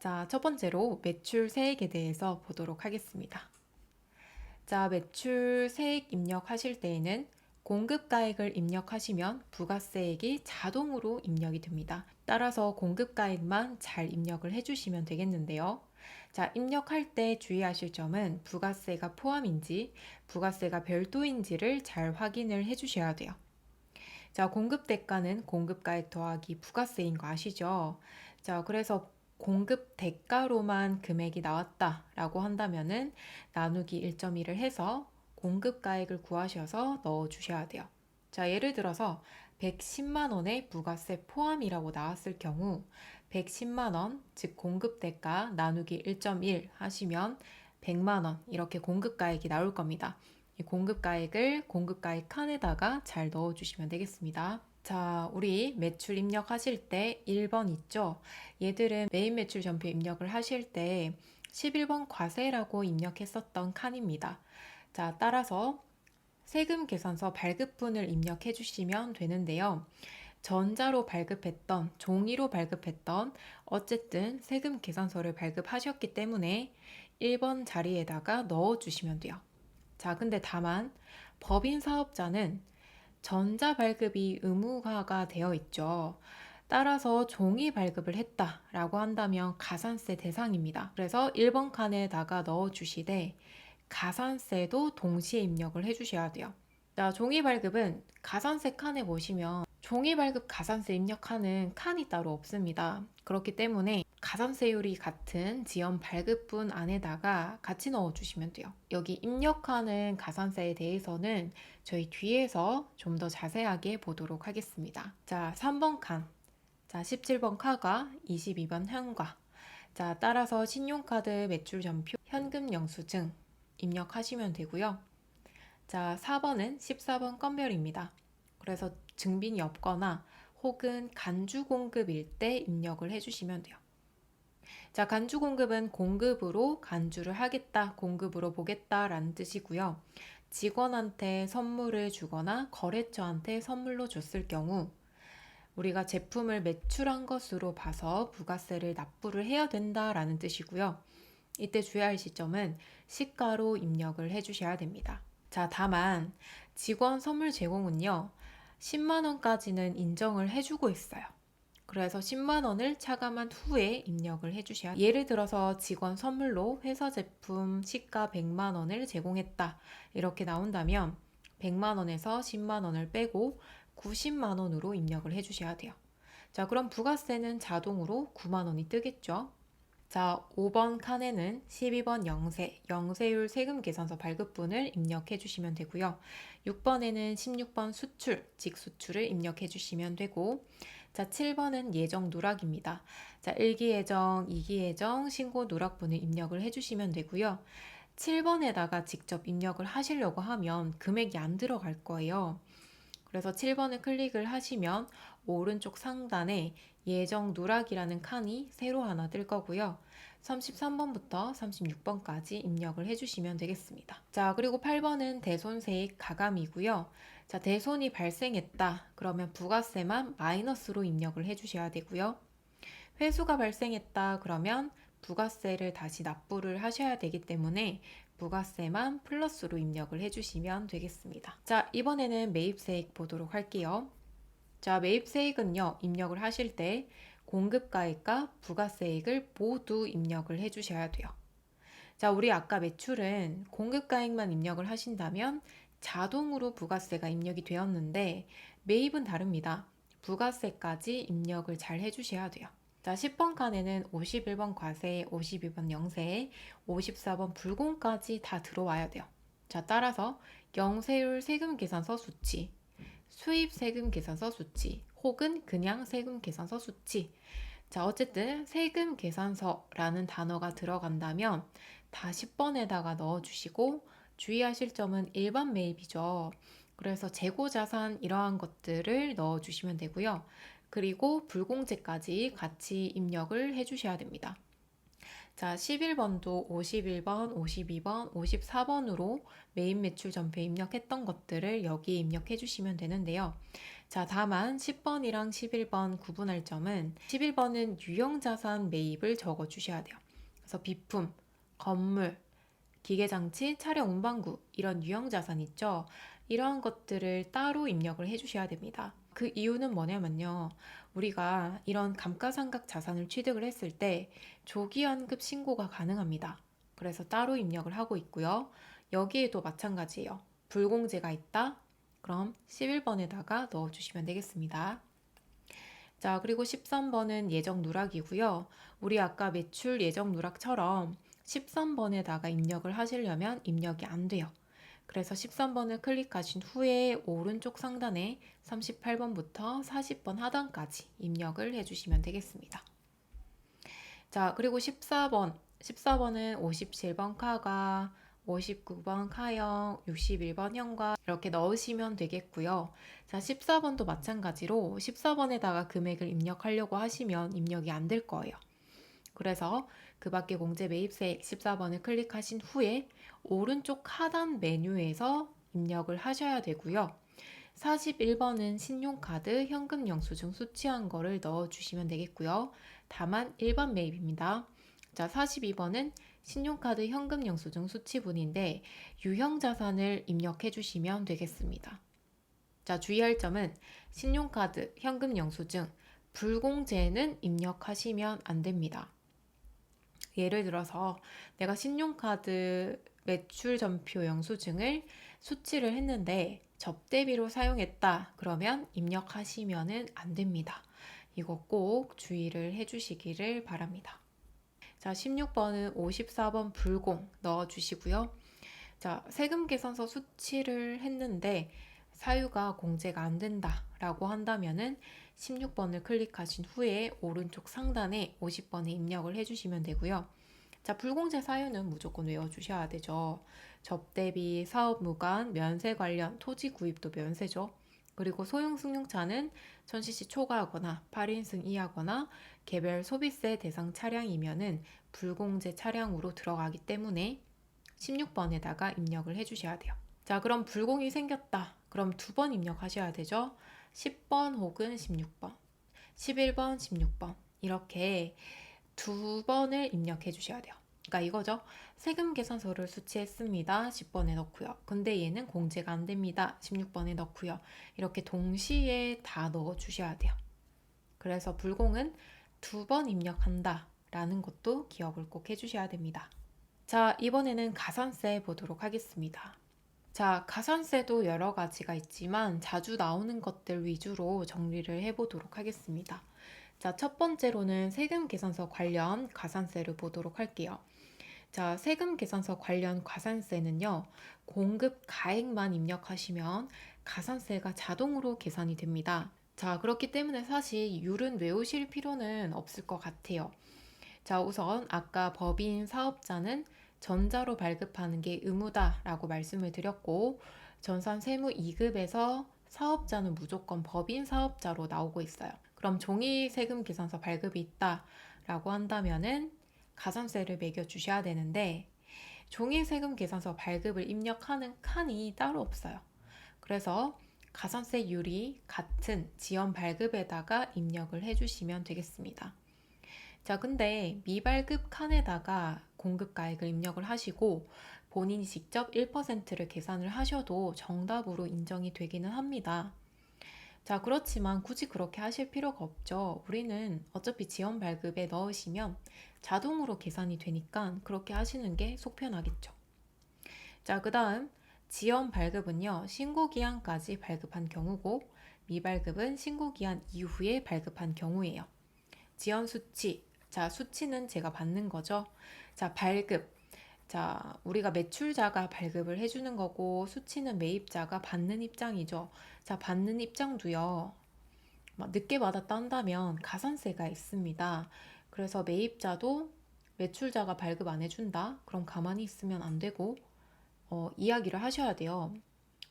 자, 첫 번째로 매출 세액에 대해서 보도록 하겠습니다. 자, 매출 세액 입력하실 때에는 공급가액을 입력하시면 부가세액이 자동으로 입력이 됩니다. 따라서 공급가액만 잘 입력을 해주시면 되겠는데요. 자, 입력할 때 주의하실 점은 부가세가 포함인지 부가세가 별도인지를 잘 확인을 해주셔야 돼요. 자, 공급 대가는 공급가액 더하기 부가세인 거 아시죠? 자, 그래서 공급 대가로만 금액이 나왔다라고 한다면은 나누기 1.1을 해서 공급가액을 구하셔서 넣어 주셔야 돼요. 자, 예를 들어서 110만 원의 부가세 포함이라고 나왔을 경우 110만 원, 즉 공급 대가 나누기 1.1 하시면 100만 원 이렇게 공급가액이 나올 겁니다. 이 공급가액을 공급가액 칸에다가 잘 넣어주시면 되겠습니다. 자, 우리 매출 입력하실 때 1번 있죠? 얘들은 메인 매출 전표 입력을 하실 때 11번 과세라고 입력했었던 칸입니다. 자, 따라서 세금 계산서 발급분을 입력해 주시면 되는데요. 전자로 발급했던, 종이로 발급했던 어쨌든 세금 계산서를 발급하셨기 때문에 1번 자리에다가 넣어 주시면 돼요. 자, 근데 다만 법인 사업자는 전자 발급이 의무화가 되어 있죠. 따라서 종이 발급을 했다라고 한다면 가산세 대상입니다. 그래서 1번 칸에다가 넣어 주시되 가산세도 동시에 입력을 해 주셔야 돼요. 자, 종이 발급은 가산세 칸에 보시면 종이 발급 가산세 입력하는 칸이 따로 없습니다. 그렇기 때문에 가산세율이 같은 지연 발급분 안에다가 같이 넣어주시면 돼요. 여기 입력하는 가산세에 대해서는 저희 뒤에서 좀 더 자세하게 보도록 하겠습니다. 자, 3번 칸. 자, 17번 카가 22번 현과. 자, 따라서 신용카드 매출 전표 현금 영수증 입력하시면 되고요. 자, 4번은 14번 건별입니다. 그래서 증빙이 없거나 혹은 간주 공급일 때 입력을 해주시면 돼요. 자, 간주 공급은 공급으로 간주를 하겠다, 공급으로 보겠다 라는 뜻이고요. 직원한테 선물을 주거나 거래처한테 선물로 줬을 경우 우리가 제품을 매출한 것으로 봐서 부가세를 납부를 해야 된다라는 뜻이고요. 이때 주의할 시점은 시가로 입력을 해주셔야 됩니다. 자, 다만 직원 선물 제공은요, 10만 원까지는 인정을 해주고 있어요. 그래서 10만 원을 차감한 후에 입력을 해주셔야 돼요. 예를 들어서 직원 선물로 회사 제품 시가 100만 원을 제공했다. 이렇게 나온다면 100만 원에서 10만 원을 빼고 90만 원으로 입력을 해주셔야 돼요. 자, 그럼 부가세는 자동으로 9만 원이 뜨겠죠? 자, 5번 칸에는 12번 영세율 세금 계산서 발급분을 입력해 주시면 되고요. 6번에는 16번 수출, 직수출을 입력해 주시면 되고, 자, 7번은 예정 누락입니다. 자, 1기 예정, 2기 예정, 신고 누락분을 입력을 해 주시면 되고요. 7번에다가 직접 입력을 하시려고 하면 금액이 안 들어갈 거예요. 그래서 7번을 클릭을 하시면 오른쪽 상단에 예정 누락이라는 칸이 새로 하나 뜰 거고요. 33번부터 36번까지 입력을 해주시면 되겠습니다. 자, 그리고 8번은 대손세액 가감이고요. 자, 대손이 발생했다. 그러면 부가세만 마이너스로 입력을 해주셔야 되고요. 회수가 발생했다. 그러면 부가세를 다시 납부를 하셔야 되기 때문에 부가세만 플러스로 입력을 해주시면 되겠습니다. 자, 이번에는 매입세액 보도록 할게요. 자, 매입세액은요, 입력을 하실 때 공급가액과 부가세액을 모두 입력을 해주셔야 돼요. 자, 우리 아까 매출은 공급가액만 입력을 하신다면 자동으로 부가세가 입력이 되었는데 매입은 다릅니다. 부가세까지 입력을 잘 해주셔야 돼요. 자, 10번 칸에는 51번 과세, 52번 영세, 54번 불공까지 다 들어와야 돼요. 자, 따라서 영세율 세금 계산서 수치, 수입 세금 계산서 수치, 혹은 그냥 세금 계산서 수치. 자, 어쨌든 세금 계산서라는 단어가 들어간다면 다 10번에다가 넣어주시고 주의하실 점은 일반 매입이죠. 그래서 재고자산 이러한 것들을 넣어주시면 되고요. 그리고 불공제까지 같이 입력을 해주셔야 됩니다. 자, 11번도 51번, 52번, 54번으로 메인 매출 전표에 입력했던 것들을 여기에 입력해 주시면 되는데요. 자, 다만 10번이랑 11번 구분할 점은 11번은 유형자산 매입을 적어 주셔야 돼요. 그래서 비품, 건물, 기계장치, 차량 운반구 이런 유형자산 있죠. 이러한 것들을 따로 입력을 해주셔야 됩니다. 그 이유는 뭐냐면요. 우리가 이런 감가상각 자산을 취득을 했을 때 조기환급 신고가 가능합니다. 그래서 따로 입력을 하고 있고요. 여기에도 마찬가지예요. 불공제가 있다? 그럼 11번에다가 넣어주시면 되겠습니다. 자, 그리고 13번은 예정 누락이고요. 우리 아까 매출 예정 누락처럼 13번에다가 입력을 하시려면 입력이 안 돼요. 그래서 13번을 클릭하신 후에 오른쪽 상단에 38번부터 40번 하단까지 입력을 해주시면 되겠습니다. 자, 그리고 14번은 57번 카가, 59번 카형, 61번 형과 이렇게 넣으시면 되겠고요. 자, 14번도 마찬가지로 14번에다가 금액을 입력하려고 하시면 입력이 안 될 거예요. 그래서 그 밖에 공제 매입세액 14번을 클릭하신 후에 오른쪽 하단 메뉴에서 입력을 하셔야 되고요. 41번은 신용카드, 현금 영수증 수취한 거를 넣어주시면 되겠고요. 다만 1번 매입입니다. 자, 42번은 신용카드, 현금 영수증 수취분인데 유형자산을 입력해 주시면 되겠습니다. 자, 주의할 점은 신용카드, 현금 영수증, 불공제는 입력하시면 안 됩니다. 예를 들어서 내가 신용카드 매출 전표 영수증을 수취를 했는데 접대비로 사용했다. 그러면 입력하시면 안 됩니다. 이거 꼭 주의를 해주시기를 바랍니다. 자, 16번은 54번 불공 넣어주시고요. 자, 세금 계산서 수취를 했는데 사유가 공제가 안 된다 라고 한다면은 16번을 클릭하신 후에 오른쪽 상단에 50번에 입력을 해주시면 되고요. 자, 불공제 사유는 무조건 외워주셔야 되죠. 접대비, 사업 무관, 면세 관련, 토지 구입도 면세죠. 그리고 소형 승용차는 1000cc 초과하거나 8인승 이하거나 개별 소비세 대상 차량이면은 불공제 차량으로 들어가기 때문에 16번에다가 입력을 해주셔야 돼요. 자, 그럼 불공이 생겼다. 그럼 2번 입력하셔야 되죠. 10번 혹은 16번, 11번, 16번 이렇게 2번을 입력해 주셔야 돼요. 그러니까 이거죠. 세금 계산서를 수취했습니다. 10번에 넣고요. 근데 얘는 공제가 안 됩니다. 16번에 넣고요. 이렇게 동시에 다 넣어 주셔야 돼요. 그래서 불공은 2번 입력한다 라는 것도 기억을 꼭 해주셔야 됩니다. 자, 이번에는 가산세 보도록 하겠습니다. 자, 가산세도 여러 가지가 있지만 자주 나오는 것들 위주로 정리를 해보도록 하겠습니다. 자, 첫 번째로는 세금 계산서 관련 가산세를 보도록 할게요. 자, 세금 계산서 관련 가산세는요, 공급 가액만 입력하시면 가산세가 자동으로 계산이 됩니다. 자, 그렇기 때문에 사실 율은 외우실 필요는 없을 것 같아요. 자, 우선 아까 법인 사업자는 전자로 발급하는 게 의무다라고 말씀을 드렸고, 전산 세무 2급에서 사업자는 무조건 법인 사업자로 나오고 있어요. 그럼 종이 세금 계산서 발급이 있다라고 한다면은 가산세를 매겨 주셔야 되는데, 종이 세금 계산서 발급을 입력하는 칸이 따로 없어요. 그래서 가산세율이 같은 지연 발급에다가 입력을 해주시면 되겠습니다. 자, 근데 미발급 칸에다가 공급가액을 입력을 하시고 본인이 직접 1%를 계산을 하셔도 정답으로 인정이 되기는 합니다. 자, 그렇지만 굳이 그렇게 하실 필요가 없죠. 우리는 어차피 지연 발급에 넣으시면 자동으로 계산이 되니까 그렇게 하시는 게 속 편하겠죠. 자, 그 다음 지연 발급은요, 신고기한까지 발급한 경우고 미발급은 신고기한 이후에 발급한 경우예요. 지연 수치, 자, 수치는 제가 받는 거죠. 자, 발급. 자, 우리가 매출자가 발급을 해주는 거고, 수치는 매입자가 받는 입장이죠. 자, 받는 입장도요, 늦게 받았다 한다면 가산세가 있습니다. 그래서 매입자도 매출자가 발급 안 해준다? 그럼 가만히 있으면 안 되고, 이야기를 하셔야 돼요.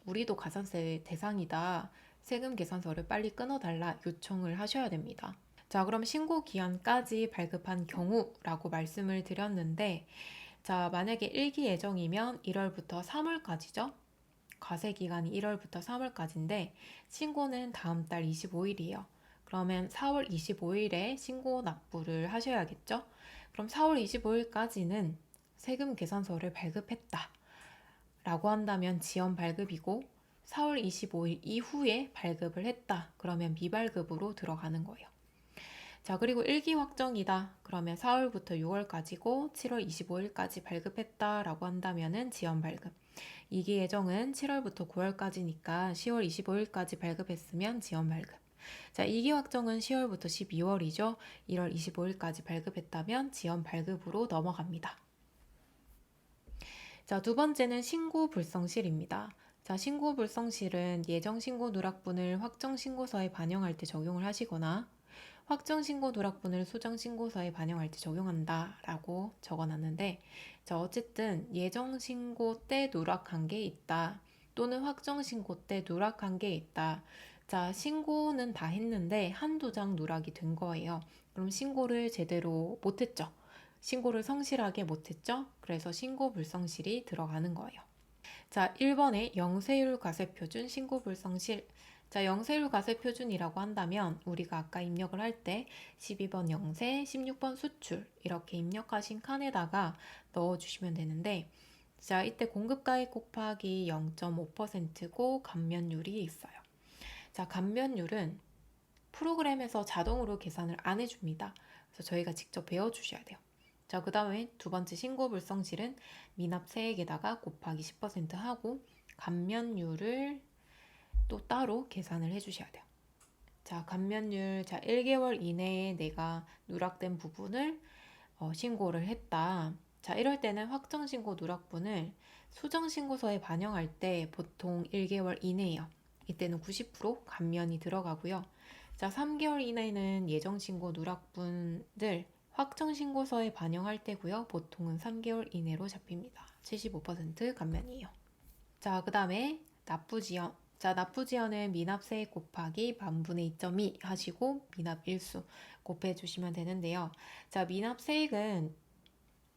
우리도 가산세 대상이다. 세금 계산서를 빨리 끊어달라 요청을 하셔야 됩니다. 자, 그럼 신고 기한까지 발급한 경우라고 말씀을 드렸는데, 자, 만약에 1기 예정이면 1월부터 3월까지죠. 과세 기간이 1월부터 3월까지인데 신고는 다음 달 25일이에요. 그러면 4월 25일에 신고 납부를 하셔야겠죠? 그럼 4월 25일까지는 세금 계산서를 발급했다 라고 한다면 지연 발급이고 4월 25일 이후에 발급을 했다 그러면 미발급으로 들어가는 거예요. 자, 그리고 일기 확정이다 그러면 4월부터 6월까지고 7월 25일까지 발급했다 라고 한다면은 지연 발급. 이기 예정은 7월부터 9월까지니까 10월 25일까지 발급했으면 지연 발급. 자, 이기 확정은 10월부터 12월이죠. 1월 25일까지 발급했다면 지연 발급으로 넘어갑니다. 자, 두 번째는 신고 불성실입니다. 자, 신고 불성실은 예정 신고 누락분을 확정 신고서에 반영할 때 적용을 하시거나 확정 신고 누락분을 수정 신고서에 반영할 때 적용한다 라고 적어놨는데, 자, 어쨌든 예정 신고 때 누락한 게 있다 또는 확정 신고 때 누락한 게 있다. 자, 신고는 다 했는데 한두 장 누락이 된 거예요. 그럼 신고를 제대로 못했죠. 신고를 성실하게 못했죠. 그래서 신고 불성실이 들어가는 거예요. 자, 1번에 영세율 과세표준 신고 불성실. 자, 영세율 과세표준이라고 한다면 우리가 아까 입력을 할 때 12번 영세, 16번 수출 이렇게 입력하신 칸에다가 넣어주시면 되는데, 자, 이때 공급가액 곱하기 0.5%고 감면율이 있어요. 자, 감면율은 프로그램에서 자동으로 계산을 안 해줍니다. 그래서 저희가 직접 배워주셔야 돼요. 자, 그 다음에 두 번째 신고 불성실은 미납 세액에다가 곱하기 10% 하고 감면율을 또 따로 계산을 해주셔야 돼요. 자, 감면율, 자, 1개월 이내에 내가 누락된 부분을 신고를 했다. 자, 이럴 때는 확정 신고 누락분을 수정 신고서에 반영할 때 보통 1개월 이내예요. 이때는 90% 감면이 들어가고요. 자, 3개월 이내는 예정 신고 누락분들 확정 신고서에 반영할 때고요. 보통은 3개월 이내로 잡힙니다. 75% 감면이에요. 자, 그 다음에 납부지연. 자, 납부지연은 미납세액 곱하기 만분의 2.2 하시고 미납일수 곱해주시면 되는데요. 자, 미납세액은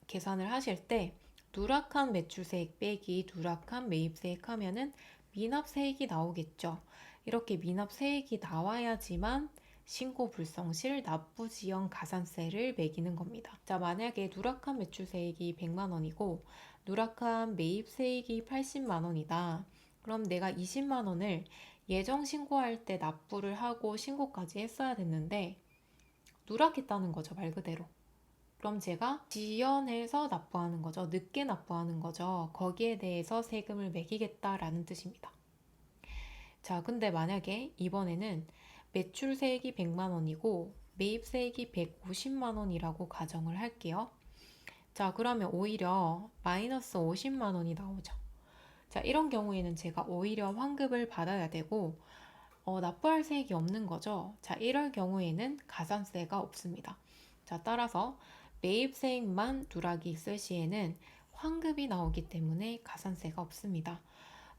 계산을 하실 때 누락한 매출세액 빼기 누락한 매입세액 하면은 미납세액이 나오겠죠. 이렇게 미납세액이 나와야지만 신고 불성실 납부지연 가산세를 매기는 겁니다. 자, 만약에 누락한 매출세액이 100만 원이고 누락한 매입세액이 80만 원이다. 그럼 내가 20만 원을 예정 신고할 때 납부를 하고 신고까지 했어야 됐는데 누락했다는 거죠, 말 그대로. 그럼 제가 지연해서 납부하는 거죠. 늦게 납부하는 거죠. 거기에 대해서 세금을 매기겠다라는 뜻입니다. 자, 근데 만약에 이번에는 매출세액이 100만 원이고 매입세액이 150만 원이라고 가정을 할게요. 자, 그러면 오히려 마이너스 50만 원이 나오죠. 자, 이런 경우에는 제가 오히려 환급을 받아야 되고 납부할 세액이 없는 거죠. 자, 이럴 경우에는 가산세가 없습니다. 자, 따라서 매입세액만 누락이 있을 시에는 환급이 나오기 때문에 가산세가 없습니다.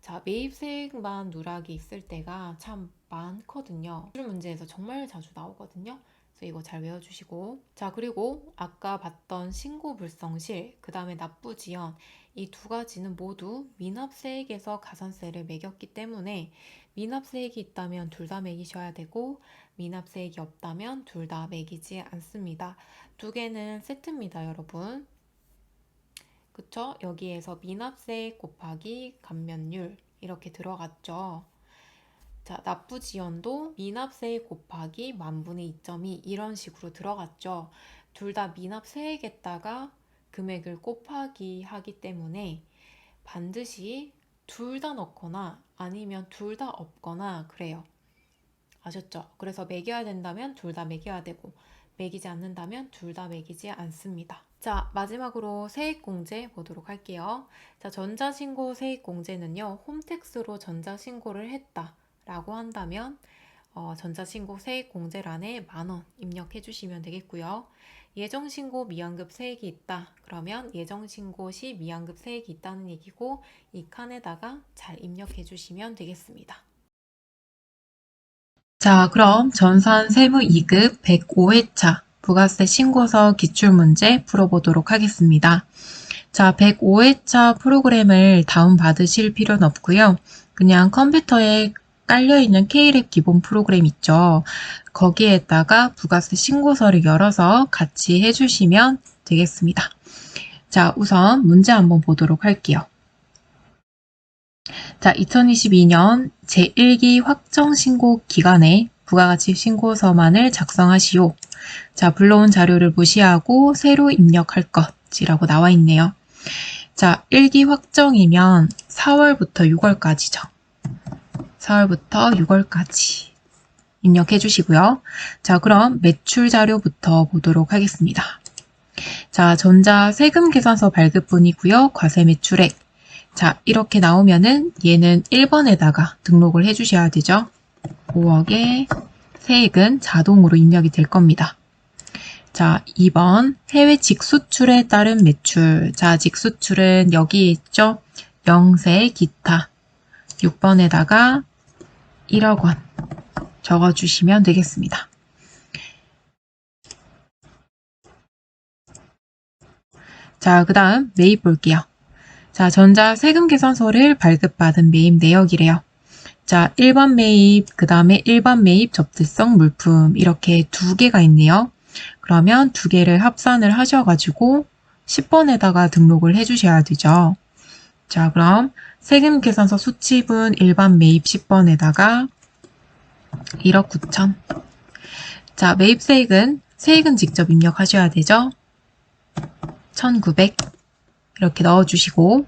자, 매입세액만 누락이 있을 때가 참 많거든요. 기출 문제에서 정말 자주 나오거든요. 그래서 이거 잘 외워주시고, 자, 그리고 아까 봤던 신고불성실, 그 다음에 납부지연, 이 두 가지는 모두 미납세액에서 가산세를 매겼기 때문에 미납세액이 있다면 둘 다 매기셔야 되고 미납세액이 없다면 둘 다 매기지 않습니다. 두 개는 세트입니다, 여러분. 그쵸? 여기에서 미납세액 곱하기 감면율 이렇게 들어갔죠. 자, 납부지연도 미납세액 곱하기 만분의 2.2 이런 식으로 들어갔죠. 둘 다 미납세액에다가 금액을 곱하기 하기 때문에 반드시 둘 다 넣거나 아니면 둘 다 없거나 그래요. 아셨죠? 그래서 매겨야 된다면 둘 다 매겨야 되고 매기지 않는다면 둘 다 매기지 않습니다. 자, 마지막으로 세액공제 보도록 할게요. 자, 전자신고 세액공제는요, 홈택스로 전자신고를 했다 라고 한다면 전자신고 세액공제란에 10,000원 입력해 주시면 되겠고요. 예정신고 미완급 세액이 있다. 그러면 예정신고 시 미완급 세액이 있다는 얘기고 이 칸에다가 잘 입력해 주시면 되겠습니다. 자, 그럼 전산 세무 2급 105회차 부가세 신고서 기출문제 풀어보도록 하겠습니다. 자, 105회차 프로그램을 다운받으실 필요는 없고요. 그냥 컴퓨터에 깔려있는 K랩 기본 프로그램 있죠. 거기에다가 부가세 신고서를 열어서 같이 해주시면 되겠습니다. 자, 우선 문제 한번 보도록 할게요. 자, 2022년 제1기 확정신고 기간에 부가가치 신고서만을 작성하시오. 자, 불러온 자료를 무시하고 새로 입력할 것이라고 나와 있네요. 자, 1기 확정이면 4월부터 6월까지죠. 4월부터 6월까지 입력해 주시고요. 자, 그럼 매출 자료부터 보도록 하겠습니다. 자, 전자 세금 계산서 발급분이고요. 과세 매출액. 자, 이렇게 나오면은 얘는 1번에다가 등록을 해 주셔야 되죠. 5억의 세액은 자동으로 입력이 될 겁니다. 자, 2번 해외 직수출에 따른 매출. 자, 직수출은 여기 있죠. 영세 기타. 6번에다가 1억 원 적어주시면 되겠습니다. 자, 그 다음 매입 볼게요. 자, 전자 세금 계산서를 발급받은 매입 내역이래요. 자, 1번 매입, 그 다음에 1번 매입 접대성 물품 이렇게 두 개가 있네요. 그러면 두 개를 합산을 하셔가지고 10번에다가 등록을 해주셔야 되죠. 자, 그럼 세금 계산서 수치분 일반 매입 10번에다가 1억 9천. 자, 매입 세액은 직접 입력하셔야 되죠. 1900 이렇게 넣어주시고,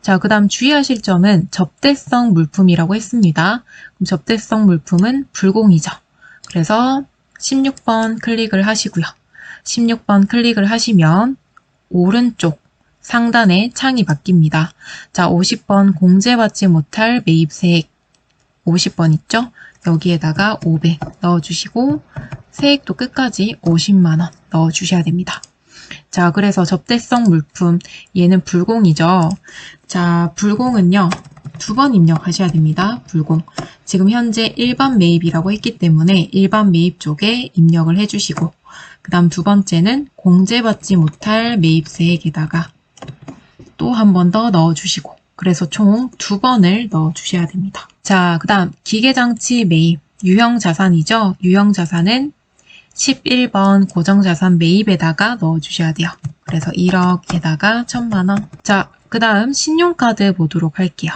자, 그 다음 주의하실 점은 접대성 물품이라고 했습니다. 그럼 접대성 물품은 불공이죠. 그래서 16번 클릭을 하시고요. 16번 클릭을 하시면 오른쪽 상단에 창이 바뀝니다. 자, 50번 공제받지 못할 매입세액 50번 있죠? 여기에다가 500 넣어주시고 세액도 끝까지 50만원 넣어주셔야 됩니다. 자, 그래서 접대성 물품 얘는 불공이죠. 자, 불공은요. 2번 입력하셔야 됩니다. 불공. 지금 현재 일반 매입이라고 했기 때문에 일반 매입 쪽에 입력을 해주시고 그 다음 두 번째는 공제받지 못할 매입세액에다가 또 한 번 더 넣어주시고 그래서 총 2번을 넣어주셔야 됩니다. 자, 그 다음 기계장치 매입 유형자산이죠. 유형자산은 11번 고정자산 매입에다가 넣어주셔야 돼요. 그래서 1억에다가 1000만원. 자, 그 다음 신용카드 보도록 할게요.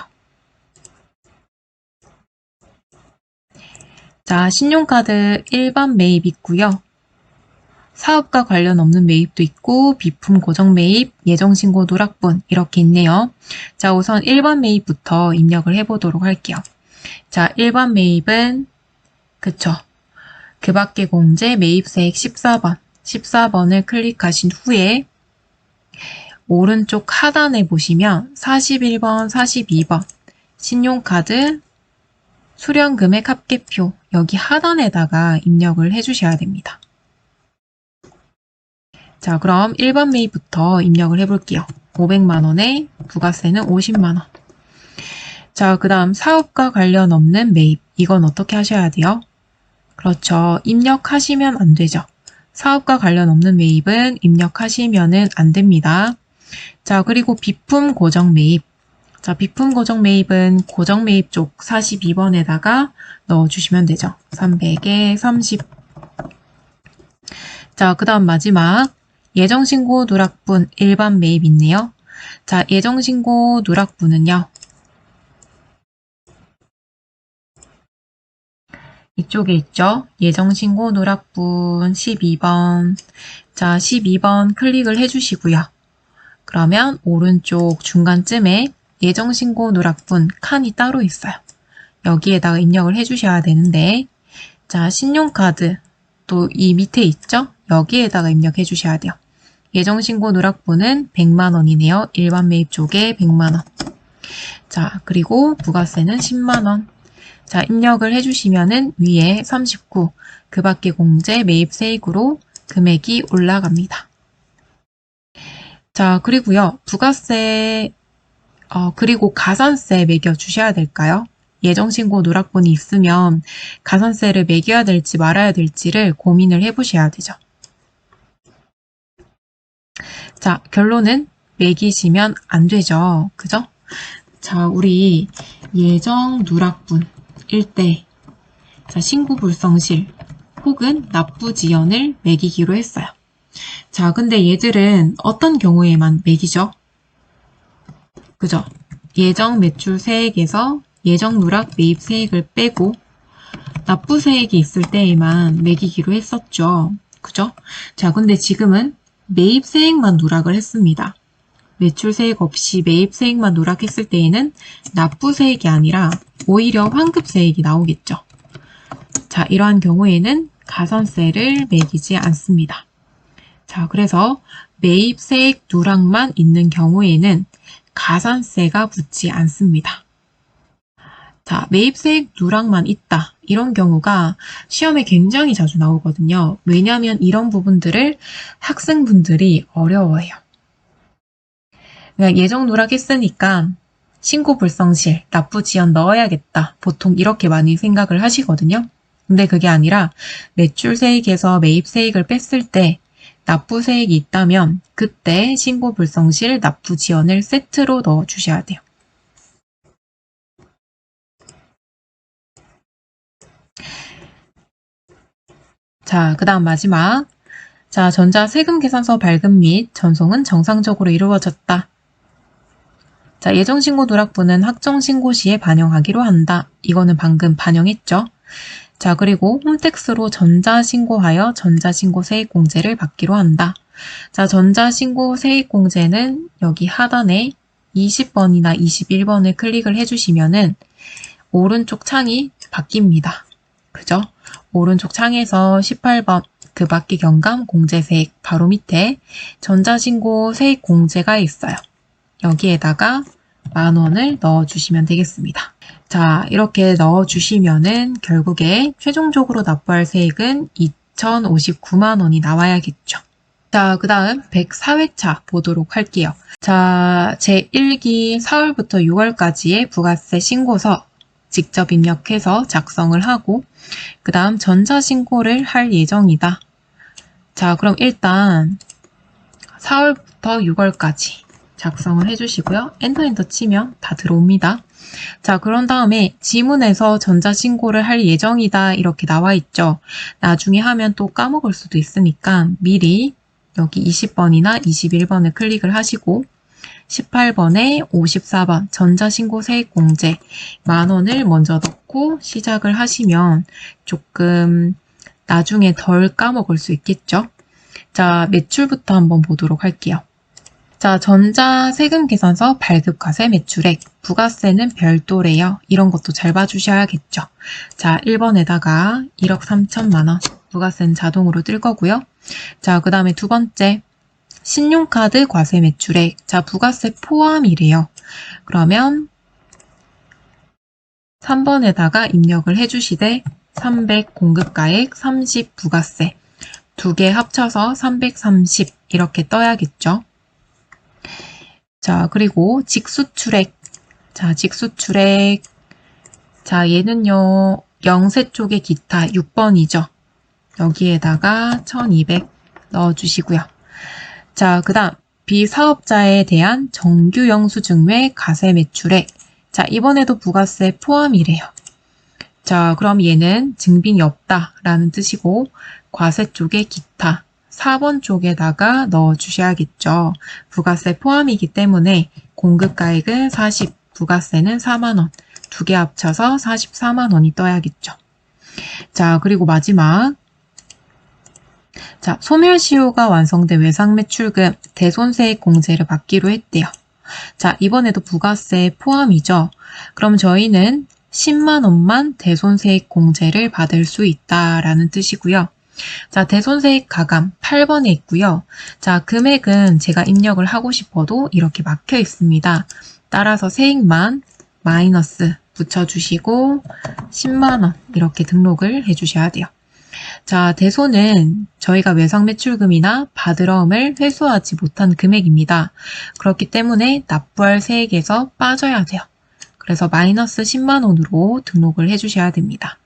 자, 신용카드 일반 매입 있고요. 사업과 관련 없는 매입도 있고 비품 고정 매입, 예정신고 누락분 이렇게 있네요. 자, 우선 1번 매입부터 입력을 해보도록 할게요. 자, 1번 매입은 그쵸. 그 밖에 공제 매입세액 14번. 14번을 클릭하신 후에 오른쪽 하단에 보시면 41번, 42번 신용카드 수령금액 합계표 여기 하단에다가 입력을 해주셔야 됩니다. 자, 그럼 1번 매입부터 입력을 해볼게요. 500만원에 부가세는 50만원. 자, 그 다음 사업과 관련 없는 매입. 이건 어떻게 하셔야 돼요? 그렇죠. 입력하시면 안 되죠. 사업과 관련 없는 매입은 입력하시면은 안 됩니다. 자, 그리고 비품 고정 매입. 자, 비품 고정 매입은 고정 매입 쪽 42번에다가 넣어주시면 되죠. 300에 30. 자, 그 다음 마지막 예정신고 누락분 일반 매입 있네요. 자, 예정신고 누락분은요. 이쪽에 있죠. 예정신고 누락분 12번. 자, 12번 클릭을 해주시고요. 그러면 오른쪽 중간쯤에 예정신고 누락분 칸이 따로 있어요. 여기에다가 입력을 해주셔야 되는데 자, 신용카드 또 이 밑에 있죠? 여기에다가 입력해 주셔야 돼요. 예정신고 누락분은 100만원이네요. 일반 매입 쪽에 100만원. 자, 그리고 부가세는 10만원. 자, 입력을 해주시면은 위에 39, 그 밖에 공제 매입세액으로 금액이 올라갑니다. 자, 그리고요, 부가세, 그리고 가산세 매겨주셔야 될까요? 예정신고 누락분이 있으면 가산세를 매겨야 될지 말아야 될지를 고민을 해보셔야 되죠. 자, 결론은 매기시면 안 되죠. 그죠? 자, 우리 예정 누락분일 때, 자, 신고 불성실 혹은 납부지연을 매기기로 했어요. 자, 근데 얘들은 어떤 경우에만 매기죠? 그죠? 예정 매출 세액에서 예정 누락 매입 세액을 빼고 납부 세액이 있을 때에만 매기기로 했었죠. 그죠? 자, 근데 지금은 매입 세액만 누락을 했습니다. 매출 세액 없이 매입 세액만 누락했을 때에는 납부 세액이 아니라 오히려 환급 세액이 나오겠죠. 자, 이러한 경우에는 가산세를 매기지 않습니다. 자, 그래서 매입 세액 누락만 있는 경우에는 가산세가 붙지 않습니다. 자, 매입세액 누락만 있다. 이런 경우가 시험에 굉장히 자주 나오거든요. 왜냐하면 이런 부분들을 학생분들이 어려워해요. 그냥 예정 누락했으니까 신고 불성실, 납부지연 넣어야겠다. 보통 이렇게 많이 생각을 하시거든요. 근데 그게 아니라 매출세액에서 매입세액을 뺐을 때 납부세액이 있다면 그때 신고 불성실, 납부지연을 세트로 넣어주셔야 돼요. 자, 그 다음 마지막. 자, 전자세금계산서 발급 및 전송은 정상적으로 이루어졌다. 자, 예정신고 누락분은 확정신고 시에 반영하기로 한다. 이거는 방금 반영했죠. 자, 그리고 홈택스로 전자신고하여 전자신고 세액공제를 받기로 한다. 자, 전자신고 세액공제는 여기 하단에 20번이나 21번을 클릭을 해주시면은 오른쪽 창이 바뀝니다. 그죠? 오른쪽 창에서 18번 그 밖의 경감 공제세액 바로 밑에 전자신고 세액 공제가 있어요. 여기에다가 10,000원을 넣어주시면 되겠습니다. 자, 이렇게 넣어주시면은 결국에 최종적으로 납부할 세액은 2,059만 원이 나와야겠죠. 자, 그 다음 104회차 보도록 할게요. 자, 제1기 4월부터 6월까지의 부가세 신고서 직접 입력해서 작성을 하고 그 다음 전자신고를 할 예정이다. 자, 그럼 일단 4월부터 6월까지 작성을 해주시고요. 엔터 치면 다 들어옵니다. 자, 그런 다음에 지문에서 전자신고를 할 예정이다 이렇게 나와 있죠. 나중에 하면 또 까먹을 수도 있으니까 미리 여기 20번이나 21번을 클릭을 하시고 18번에 54번 전자신고 세액공제 10,000원을 먼저 넣고 시작을 하시면 조금 나중에 덜 까먹을 수 있겠죠. 자, 매출부터 한번 보도록 할게요. 자, 전자세금계산서 발급과세 매출액, 부가세는 별도래요. 이런 것도 잘 봐주셔야겠죠. 자, 1번에다가 1억 3천만 원, 부가세는 자동으로 뜰 거고요. 자, 그 다음에 두 번째, 신용카드 과세 매출액, 자, 부가세 포함이래요. 그러면 3번에다가 입력을 해주시되 300 공급가액 30 부가세 두 개 합쳐서 330 이렇게 떠야겠죠. 자, 그리고 직수출액. 자, 직수출액. 자, 얘는요, 영세 쪽의 기타 6번이죠. 여기에다가 1200 넣어주시고요. 자, 그 다음 비사업자에 대한 정규 영수증 외 가세 매출액. 자, 이번에도 부가세 포함이래요. 자, 그럼 얘는 증빙이 없다라는 뜻이고 과세 쪽의 기타 4번 쪽에다가 넣어주셔야겠죠. 부가세 포함이기 때문에 공급가액은 40, 부가세는 4만 원. 두 개 합쳐서 44만 원이 떠야겠죠. 자, 그리고 마지막. 자, 소멸시효가 완성된 외상매출금 대손세액 공제를 받기로 했대요. 자, 이번에도 부가세 포함이죠. 그럼 저희는 10만 원만 대손세액 공제를 받을 수 있다라는 뜻이고요. 자, 대손세액 가감 8번에 있고요. 자, 금액은 제가 입력을 하고 싶어도 이렇게 막혀 있습니다. 따라서 세액만 마이너스 붙여주시고 10만 원 이렇게 등록을 해주셔야 돼요. 자, 대손은 저희가 외상매출금이나 바드러움을 회수하지 못한 금액입니다. 그렇기 때문에 납부할 세액에서 빠져야 돼요. 그래서 마이너스 10만 원으로 등록을 해주셔야 됩니다.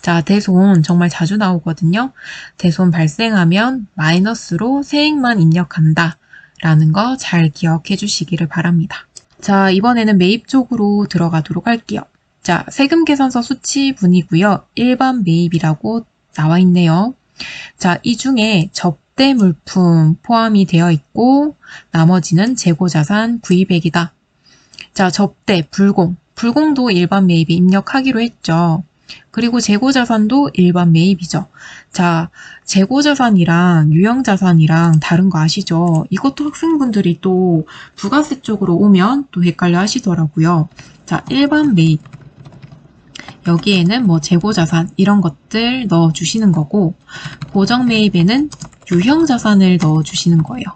자, 대손 정말 자주 나오거든요. 대손 발생하면 마이너스로 세액만 입력한다. 라는 거 잘 기억해 주시기를 바랍니다. 자, 이번에는 매입 쪽으로 들어가도록 할게요. 자, 세금 계산서 수치분이고요. 일반 매입이라고 나와 있네요. 자, 이 중에 접대 물품 포함이 되어 있고 나머지는 재고자산 구입액이다. 자, 접대, 불공도 일반 매입에 입력하기로 했죠. 그리고 재고자산도 일반 매입이죠. 자, 재고자산이랑 유형자산이랑 다른 거 아시죠? 이것도 학생분들이 또 부가세 쪽으로 오면 또 헷갈려 하시더라고요. 자, 일반 매입. 여기에는 뭐 재고자산 이런 것들 넣어주시는 거고 고정 매입에는 유형자산을 넣어주시는 거예요.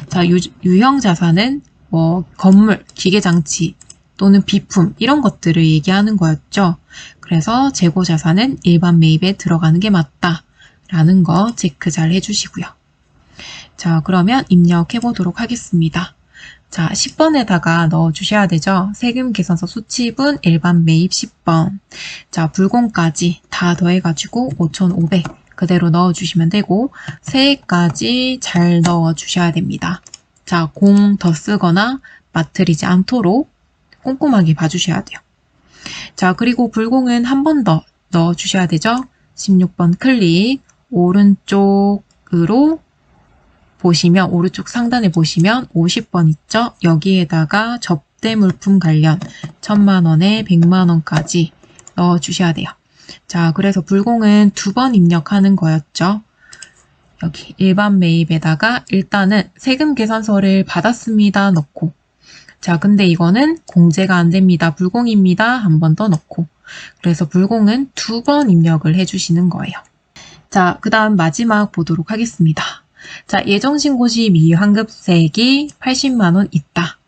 자, 유형자산은 뭐 건물, 기계장치 또는 비품 이런 것들을 얘기하는 거였죠. 그래서 재고자산은 일반 매입에 들어가는 게 맞다라는 거 체크 잘 해주시고요. 자, 그러면 입력해 보도록 하겠습니다. 자, 10번에다가 넣어주셔야 되죠. 세금 계산서 수치분 일반 매입 10번. 자, 불공까지 다 더해가지고 5,500 그대로 넣어주시면 되고 세액까지 잘 넣어주셔야 됩니다. 자, 공 더 쓰거나 빠뜨리지 않도록 꼼꼼하게 봐주셔야 돼요. 자, 그리고 불공은 한 번 더 넣어주셔야 되죠. 16번 클릭, 오른쪽으로 보시면, 오른쪽 상단에 보시면 50번 있죠? 여기에다가 접대 물품 관련 1,000만원에 100만원까지 넣어주셔야 돼요. 자, 그래서 불공은 2번 입력하는 거였죠. 여기 일반 매입에다가 일단은 세금 계산서를 받았습니다 넣고 자, 근데 이거는 공제가 안 됩니다. 불공입니다. 한 번 더 넣고. 그래서 불공은 2번 입력을 해주시는 거예요. 자, 그 다음 마지막 보도록 하겠습니다. 자, 예정신고 시 미환급세액이 80만원 있다.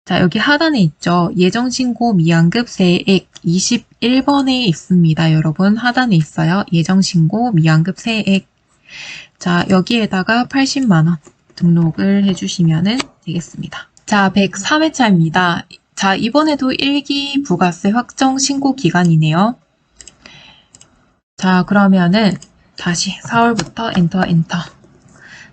자, 여기 하단에 있죠. 예정신고 미환급세액 21번에 있습니다. 여러분, 하단에 있어요. 예정신고 미환급세액. 자, 여기에다가 80만원 등록을 해주시면 되겠습니다. 자, 103회차입니다. 자, 이번에도 1기 부가세 확정 신고 기간이네요. 자, 그러면은 다시 4월부터 엔터.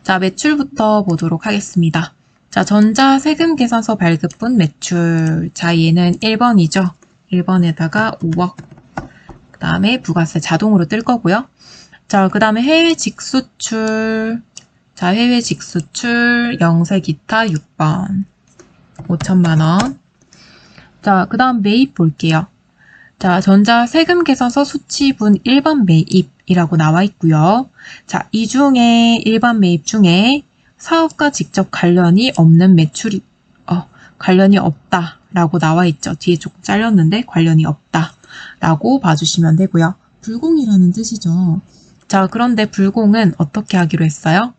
자, 매출부터 보도록 하겠습니다. 자, 전자 세금 계산서 발급분 매출. 자, 얘는 1번이죠. 1번에다가 5억. 그 다음에 부가세 자동으로 뜰 거고요. 자, 그 다음에 해외 직수출. 자, 해외 직수출 영세 기타 6번. 5천만원. 자, 그 다음 매입 볼게요. 자, 전자 세금 계산서 수치분 일반 매입이라고 나와 있고요. 자, 이 중에 일반 매입 중에 사업과 직접 관련이 없는 매출이 관련이 없다라고 나와 있죠. 뒤에 조금 잘렸는데 관련이 없다라고 봐주시면 되고요. 불공이라는 뜻이죠. 자, 그런데 불공은 어떻게 하기로 했어요?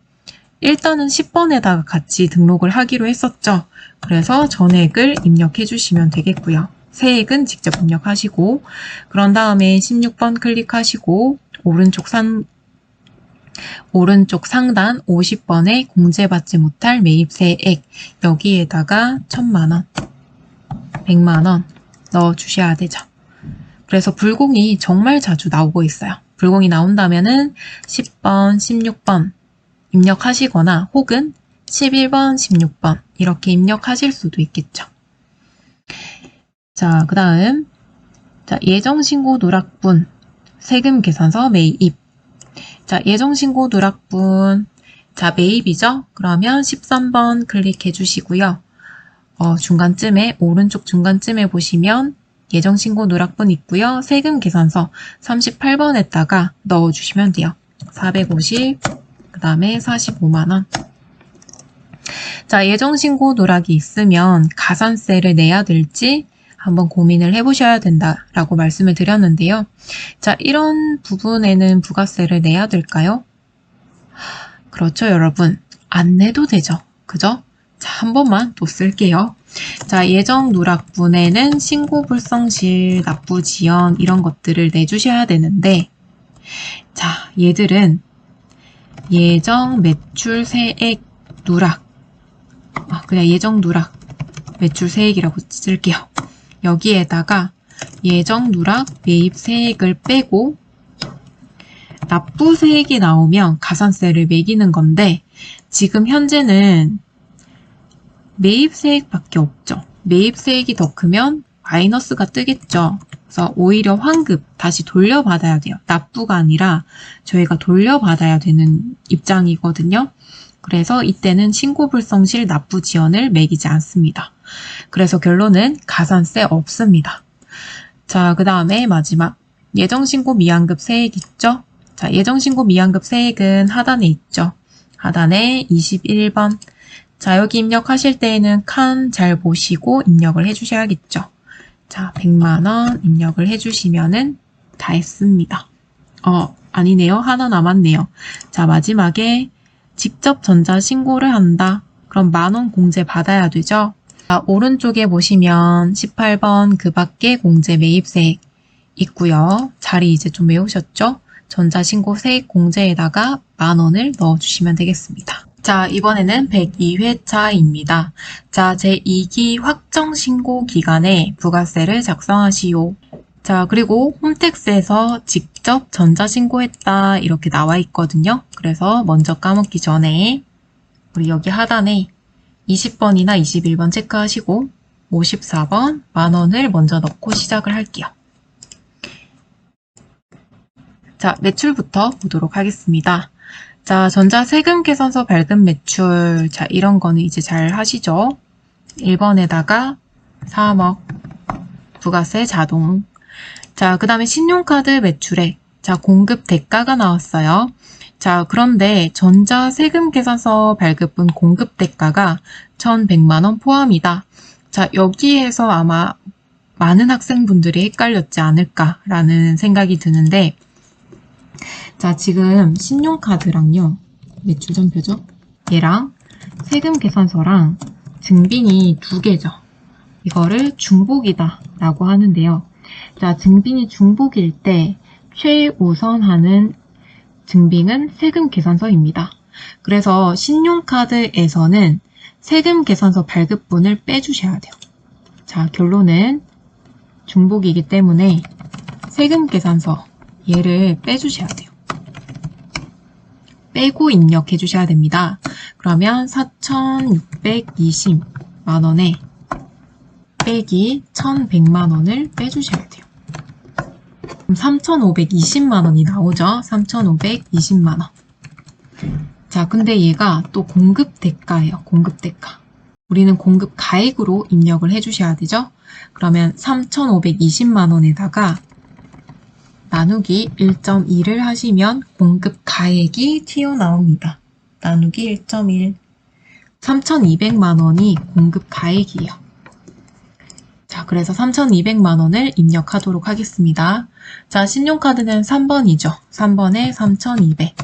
일단은 10번에다가 같이 등록을 하기로 했었죠. 그래서 전액을 입력해 주시면 되겠고요. 세액은 직접 입력하시고 그런 다음에 16번 클릭하시고 오른쪽 상단 50번에 공제받지 못할 매입세액 여기에다가 1,000만원, 100만원 넣어주셔야 되죠. 그래서 불공이 정말 자주 나오고 있어요. 불공이 나온다면은 10번, 16번 입력하시거나 혹은 11번, 16번 이렇게 입력하실 수도 있겠죠. 자, 그 다음 예정신고 누락분 세금 계산서 매입. 자, 예정신고 누락분 자, 매입이죠. 그러면 13번 클릭해 주시고요. 중간쯤에 오른쪽 중간쯤에 보시면 예정신고 누락분 있고요. 세금 계산서 38번에다가 넣어주시면 돼요. 450, 그 다음에 45만원. 자, 예정신고 누락이 있으면 가산세를 내야 될지 한번 고민을 해보셔야 된다라고 말씀을 드렸는데요. 자, 이런 부분에는 부가세를 내야 될까요? 그렇죠, 여러분. 안 내도 되죠. 그죠? 자, 한 번만 또 쓸게요. 자, 예정 누락분에는 신고 불성실, 납부 지연 이런 것들을 내주셔야 되는데 자, 얘들은 예정 매출세액 누락 그냥 예정 누락 매출세액이라고 쓸게요. 여기에다가 예정 누락 매입세액을 빼고 납부세액이 나오면 가산세를 매기는 건데 지금 현재는 매입세액밖에 없죠. 매입세액이 더 크면 마이너스가 뜨겠죠. 그래서 오히려 환급 다시 돌려받아야 돼요. 납부가 아니라 저희가 돌려받아야 되는 입장이거든요. 그래서 이때는 신고불성실 납부 지연을 매기지 않습니다. 그래서 결론은 가산세 없습니다. 자, 그 다음에 마지막 예정신고 미환급 세액 있죠? 자, 예정신고 미환급 세액은 하단에 있죠. 하단에 21번. 자, 여기 입력하실 때에는 칸 잘 보시고 입력을 해주셔야겠죠. 자, 100만원 입력을 해주시면은 다 했습니다. 아니네요. 하나 남았네요. 자, 마지막에 직접 전자신고를 한다. 그럼 만원 공제 받아야 되죠? 자, 오른쪽에 보시면 18번 그 밖에 공제 매입세액 있고요. 자리 이제 좀 외우셨죠? 전자신고 세액 공제에다가 만원을 넣어주시면 되겠습니다. 자, 이번에는 102회차입니다. 자, 제2기 확정신고 기간에 부가세를 작성하시오. 자, 그리고 홈택스에서 직접 전자신고했다 이렇게 나와 있거든요. 그래서 먼저 까먹기 전에 우리 여기 하단에 20번이나 21번 체크하시고 54번 만원을 먼저 넣고 시작을 할게요. 자, 매출부터 보도록 하겠습니다. 자, 전자세금 계산서 발급 매출. 자, 이런 거는 이제 잘 하시죠? 1번에다가 3억. 부가세 자동. 자, 그 다음에 신용카드 매출액. 자, 공급 대가가 나왔어요. 자, 그런데 전자세금 계산서 발급분 공급 대가가 1,100만원 포함이다. 자, 여기에서 아마 많은 학생분들이 헷갈렸지 않을까라는 생각이 드는데, 자, 지금 신용카드랑요, 매출전표죠? 얘랑 세금 계산서랑 증빙이 두 개죠. 이거를 중복이다 라고 하는데요. 자, 증빙이 중복일 때 최우선하는 증빙은 세금 계산서입니다. 그래서 신용카드에서는 세금 계산서 발급분을 빼주셔야 돼요. 자, 결론은 중복이기 때문에 세금 계산서 얘를 빼주셔야 돼요. 빼고 입력해 주셔야 됩니다. 그러면 4,620만원에 빼기 1,100만원을 빼주셔야 돼요. 그럼 3,520만원이 나오죠? 3,520만원. 자, 근데 얘가 또 공급 대가예요. 공급 대가. 우리는 공급 가액으로 입력을 해주셔야 되죠? 그러면 3,520만원에다가 나누기 1.1을 하시면 공급 가액이 튀어나옵니다. 나누기 1.1. 3,200만원이 공급 가액이에요. 자, 그래서 3,200만원을 입력하도록 하겠습니다. 자, 신용카드는 3번이죠. 3번에 3,200.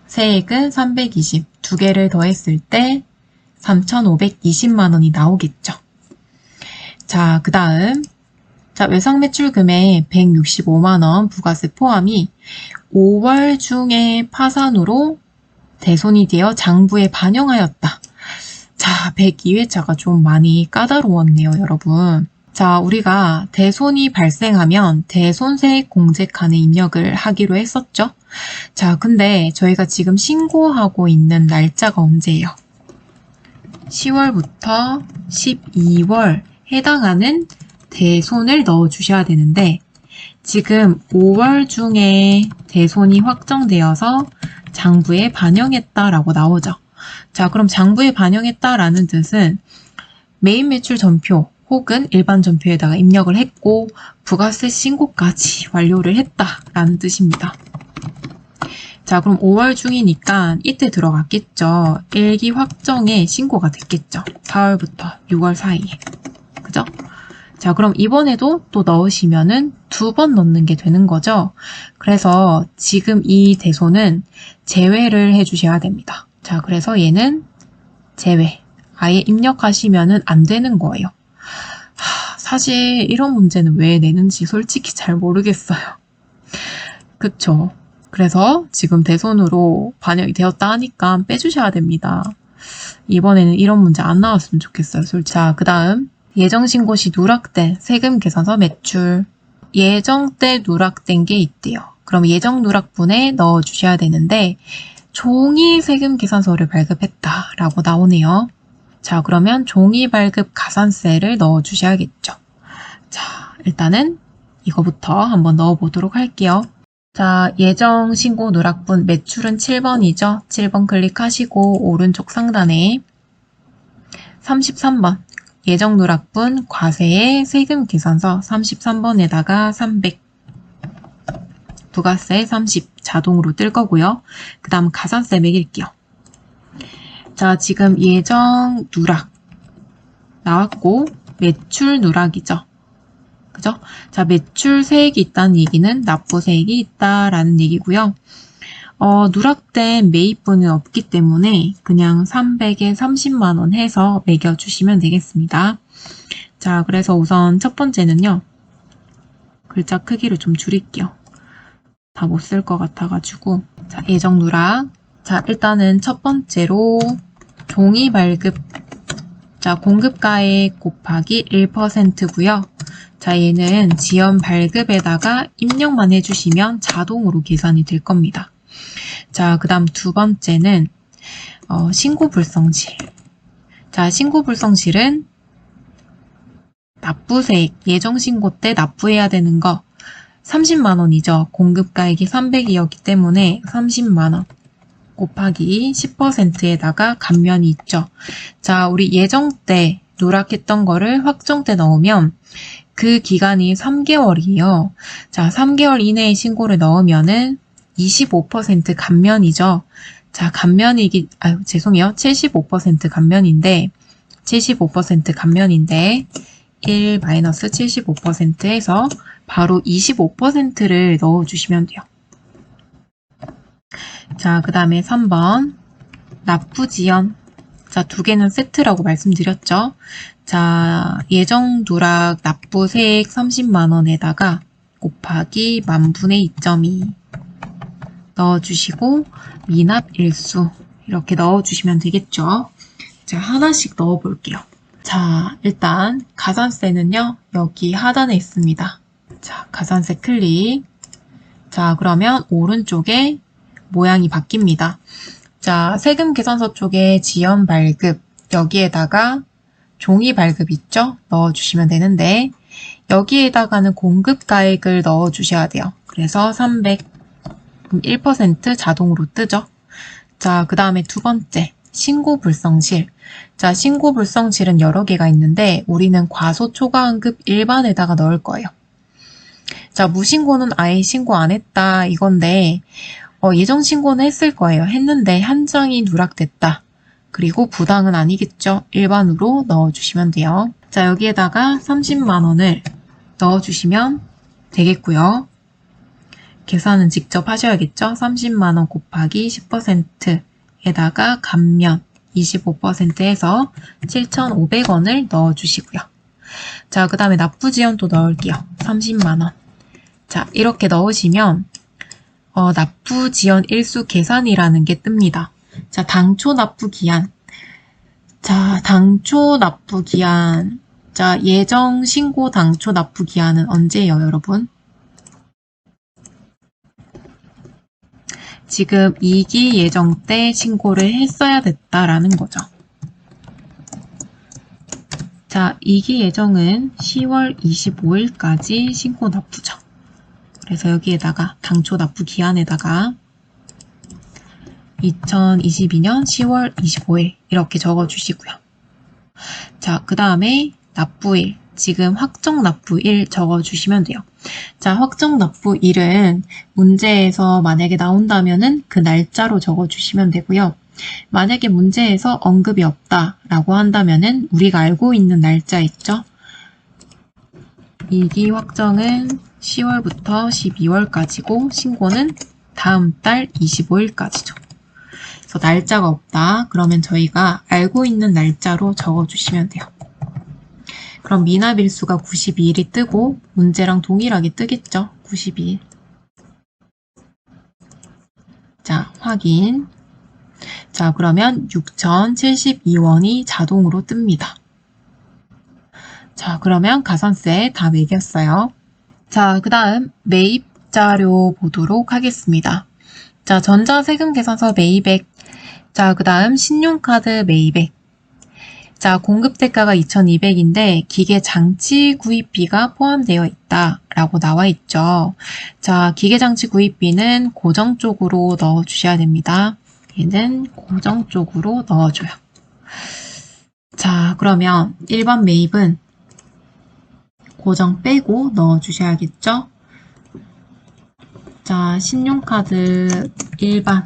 세액은 320. 두 개를 더했을 때 3,520만원이 나오겠죠. 자, 그 다음. 자, 외상매출금액 165만원 부가세 포함이 5월 중에 파산으로 대손이 되어 장부에 반영하였다. 자, 102회차가 좀 많이 까다로웠네요, 여러분. 자, 우리가 대손이 발생하면 대손세액 공제칸에 입력을 하기로 했었죠? 자, 근데 저희가 지금 신고하고 있는 날짜가 언제예요? 10월부터 12월 해당하는 대손을 넣어주셔야 되는데 지금 5월 중에 대손이 확정되어서 장부에 반영했다라고 나오죠. 자, 그럼 장부에 반영했다라는 뜻은 메인 매출 전표 혹은 일반 전표에다가 입력을 했고 부가세 신고까지 완료를 했다라는 뜻입니다. 자, 그럼 5월 중이니까 이때 들어갔겠죠. 일기 확정에 신고가 됐겠죠. 4월부터 6월 사이에. 그죠? 자, 그럼 이번에도 또 넣으시면은 2번 넣는 게 되는 거죠. 그래서 지금 이 대손은 제외를 해주셔야 됩니다. 자, 그래서 얘는 제외. 아예 입력하시면은 안 되는 거예요. 사실 이런 문제는 왜 내는지 솔직히 잘 모르겠어요. 그쵸? 그래서 지금 대손으로 반영이 되었다 하니까 빼주셔야 됩니다. 이번에는 이런 문제 안 나왔으면 좋겠어요. 솔직히. 자, 그 다음 예정신고 시 누락된 세금 계산서 매출. 예정 때 누락된 게 있대요. 그럼 예정 누락분에 넣어주셔야 되는데 종이 세금 계산서를 발급했다라고 나오네요. 자, 그러면 종이 발급 가산세를 넣어주셔야겠죠. 자, 일단은 이거부터 한번 넣어보도록 할게요. 자, 예정 신고 누락분 매출은 7번이죠. 7번 클릭하시고 오른쪽 상단에 33번 예정 누락분 과세의 세금 계산서 33번에다가 300 부가세 30 자동으로 뜰 거고요. 그 다음 가산세 매길게요. 자, 지금 예정 누락 나왔고 매출 누락이죠. 그죠? 자, 매출 세액이 있다는 얘기는 납부세액이 있다라는 얘기고요. 누락된 매입분은 없기 때문에 그냥 300에 30만 원 해서 매겨주시면 되겠습니다. 자, 그래서 우선 첫 번째는요. 글자 크기를 좀 줄일게요. 다 못 쓸 것 같아가지고. 자, 예정 누락. 자, 일단은 첫 번째로 종이 발급. 자, 공급가액 곱하기 1%고요. 자, 얘는 지연 발급에다가 입력만 해주시면 자동으로 계산이 될 겁니다. 자, 그 다음 두 번째는 신고 불성실. 자, 신고 불성실은 납부세액, 예정신고 때 납부해야 되는 거 30만 원이죠. 공급가액이 300이었기 때문에 30만 원 곱하기 10%에다가 감면이 있죠. 자, 우리 예정 때 누락했던 거를 확정 때 넣으면 그 기간이 3개월이에요. 자, 3개월 이내에 신고를 넣으면은 25% 감면이죠. 자, 죄송해요. 75% 감면인데, 75% 감면인데, 1-75%에서 바로 25%를 넣어주시면 돼요. 자, 그 다음에 3번. 납부지연. 자, 두 개는 세트라고 말씀드렸죠. 자, 예정 누락 납부세액 30만 원에다가 곱하기 10,000분의 2.2 넣어주시고 미납 일수 이렇게 넣어주시면 되겠죠. 자, 하나씩 넣어볼게요. 자, 일단 가산세는요. 여기 하단에 있습니다. 자, 가산세 클릭. 자, 그러면 오른쪽에 모양이 바뀝니다. 자, 세금 계산서 쪽에 지연 발급 여기에다가 종이 발급 있죠? 넣어주시면 되는데 여기에다가는 공급가액을 넣어주셔야 돼요. 그래서 300 1% 자동으로 뜨죠. 자, 그 다음에 두 번째 신고 불성실. 자, 신고 불성실은 여러 개가 있는데 우리는 과소 초과환급 일반에다가 넣을 거예요. 자, 무신고는 아예 신고 안 했다 이건데 예정 신고는 했을 거예요. 했는데 한 장이 누락됐다. 그리고 부당은 아니겠죠. 일반으로 넣어주시면 돼요. 자, 여기에다가 30만 원을 넣어주시면 되겠고요. 계산은 직접 하셔야겠죠. 30만 원 곱하기 10%에다가 감면 25%에서 7,500원을 넣어주시고요. 자, 그 다음에 납부지연 또 넣을게요. 30만 원. 자, 이렇게 넣으시면 납부지연 일수 계산이라는 게 뜹니다. 자, 당초 납부기한. 자, 당초 납부기한. 자, 예정 신고 당초 납부기한은 언제예요, 여러분? 지금 2기 예정 때 신고를 했어야 됐다라는 거죠. 자, 2기 예정은 10월 25일까지 신고 납부죠. 그래서 여기에다가 당초 납부 기한에다가 2022년 10월 25일 이렇게 적어주시고요. 자, 그 다음에 납부일, 지금 확정 납부일 적어주시면 돼요. 자, 확정 납부일은 문제에서 만약에 나온다면은 그 날짜로 적어주시면 되고요. 만약에 문제에서 언급이 없다라고 한다면은 우리가 알고 있는 날짜 있죠? 2기 확정은 10월부터 12월까지고 신고는 다음 달 25일까지죠. 그래서 날짜가 없다. 그러면 저희가 알고 있는 날짜로 적어주시면 돼요. 그럼 미납일수가 92일이 뜨고 문제랑 동일하게 뜨겠죠? 92일. 자, 확인. 자, 그러면 6,072원이 자동으로 뜹니다. 자, 그러면 가산세 다 매겼어요. 자, 그 다음 매입 자료 보도록 하겠습니다. 자, 전자세금계산서 매입액. 자, 그 다음 신용카드 매입액. 자, 공급대가가 2,200인데 기계장치 구입비가 포함되어 있다라고 나와 있죠. 자, 기계장치 구입비는 고정 쪽으로 넣어주셔야 됩니다. 얘는 고정 쪽으로 넣어줘요. 자, 그러면 1번 매입은 고정 빼고 넣어주셔야겠죠? 자, 신용카드 일반.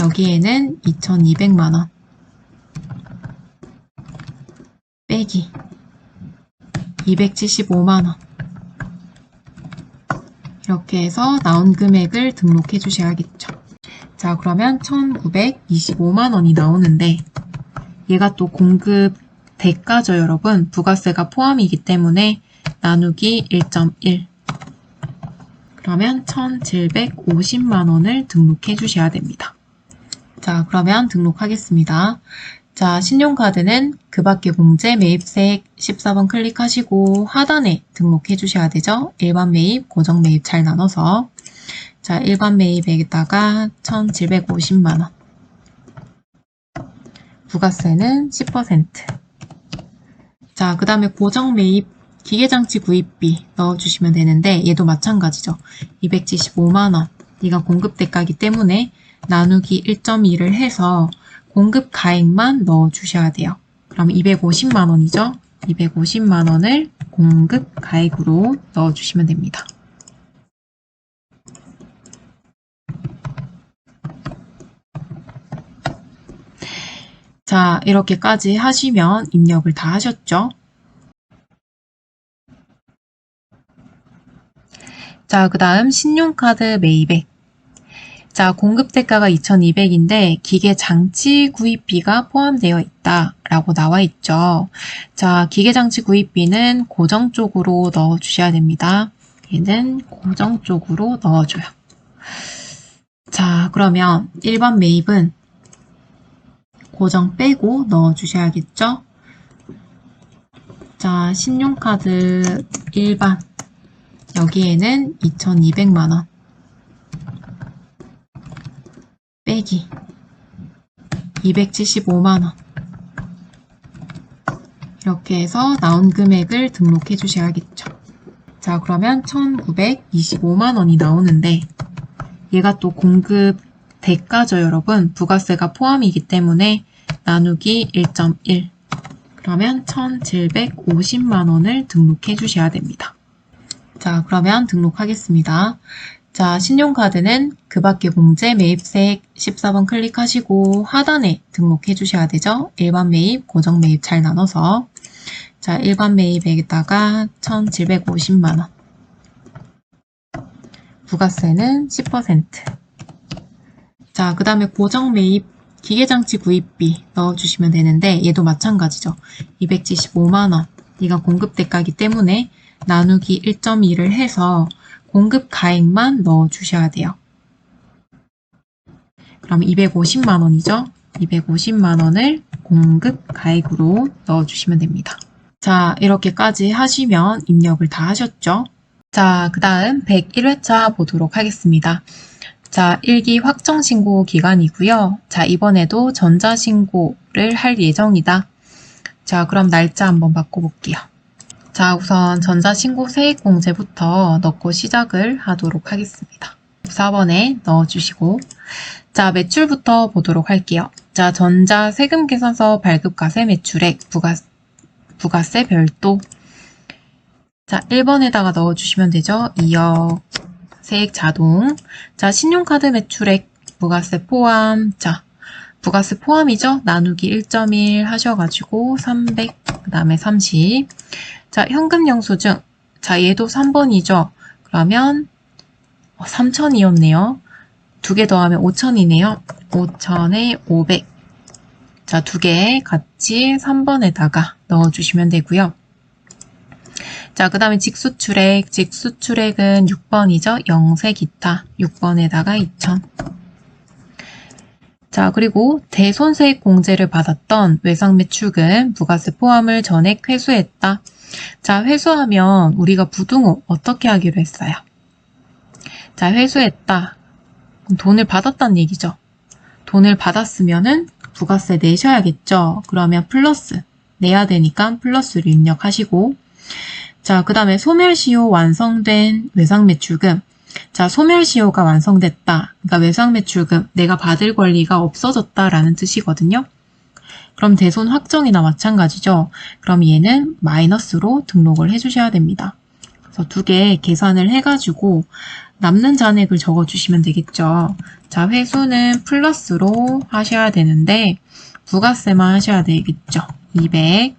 여기에는 2,200만원. 빼기 275만원. 이렇게 해서 나온 금액을 등록해 주셔야겠죠. 자, 그러면 1,925만원이 나오는데 얘가 또 공급 대가죠, 여러분. 부가세가 포함이기 때문에 나누기 1.1. 그러면 1,750만원을 등록해 주셔야 됩니다. 자, 그러면 등록하겠습니다. 자, 신용카드는 그 밖에 공제 매입세액 14번 클릭하시고 하단에 등록해 주셔야 되죠. 일반 매입, 고정 매입 잘 나눠서. 자, 일반 매입에다가 1,750만원. 부가세는 10%. 자, 그 다음에 고정 매입 기계장치 구입비 넣어주시면 되는데 얘도 마찬가지죠. 275만원. 이가 공급대가이기 때문에 나누기 1.2를 해서 공급 가액만 넣어주셔야 돼요. 그럼 250만원이죠. 250만원을 공급 가액으로 넣어주시면 됩니다. 자, 이렇게까지 하시면 입력을 다 하셨죠? 자, 그 다음 신용카드 매입액. 자, 공급대가가 2,200인데 기계장치 구입비가 포함되어 있다라고 나와 있죠. 자, 기계장치 구입비는 고정 쪽으로 넣어주셔야 됩니다. 얘는 고정 쪽으로 넣어줘요. 자, 그러면 1번 매입은 고정 빼고 넣어주셔야겠죠? 자, 신용카드 일반. 여기에는 2,200만원. 빼기 275만원. 이렇게 해서 나온 금액을 등록해 주셔야겠죠. 자, 그러면 1,925만원이 나오는데 얘가 또 공급 대가죠, 여러분. 부가세가 포함이기 때문에 나누기 1.1. 그러면 1,750만원을 등록해 주셔야 됩니다. 자, 그러면 등록하겠습니다. 자, 신용카드는 그 밖에 공제 매입세액 14번 클릭하시고 하단에 등록해 주셔야 되죠. 일반 매입, 고정 매입 잘 나눠서. 자, 일반 매입에다가 1,750만원. 부가세는 10%. 자, 그 다음에 고정 매입 기계장치 구입비 넣어주시면 되는데 얘도 마찬가지죠. 275만원. 이가 공급대가이기 때문에 나누기 1.2를 해서 공급 가액만 넣어주셔야 돼요. 그럼 250만원이죠. 250만원을 공급 가액으로 넣어주시면 됩니다. 자, 이렇게까지 하시면 입력을 다 하셨죠? 자, 그 다음 101회차 보도록 하겠습니다. 자, 1기 확정신고 기간이고요. 자, 이번에도 전자신고를 할 예정이다. 자, 그럼 날짜 한번 바꿔볼게요. 자, 우선 전자신고 세액공제부터 넣고 시작을 하도록 하겠습니다. 4번에 넣어주시고, 자, 매출부터 보도록 할게요. 자, 전자세금계산서 발급과세 매출액, 부가세 별도. 자, 1번에다가 넣어주시면 되죠. 2억, 세액 자동. 자, 신용카드 매출액, 부가세 포함. 자, 부가세 포함이죠. 나누기 1.1 하셔가지고 300, 그 다음에 30. 자, 현금 영수증. 자, 얘도 3번이죠. 그러면 3,000이었네요. 두 개 더하면 5,000이네요. 5,000에 500. 자, 두 개 같이 3번에다가 넣어주시면 되고요. 자, 그 다음에 직수출액. 직수출액은 6번이죠. 영세 기타. 6번에다가 2,000. 자, 그리고 대손세액 공제를 받았던 외상매출금 부가세 포함을 전액 회수했다. 자, 회수하면 우리가 부등호 어떻게 하기로 했어요? 자, 회수했다. 그럼 돈을 받았다는 얘기죠. 돈을 받았으면은 부가세 내셔야겠죠. 그러면 플러스 내야 되니까 플러스를 입력하시고, 자, 그 다음에 소멸시효 완성된 외상매출금. 자, 소멸시효가 완성됐다. 그러니까 외상매출금 내가 받을 권리가 없어졌다라는 뜻이거든요. 그럼 대손 확정이나 마찬가지죠. 그럼 얘는 마이너스로 등록을 해주셔야 됩니다. 그래서 두 개 계산을 해가지고 남는 잔액을 적어주시면 되겠죠. 자, 회수는 플러스로 하셔야 되는데 부가세만 하셔야 되겠죠. 200.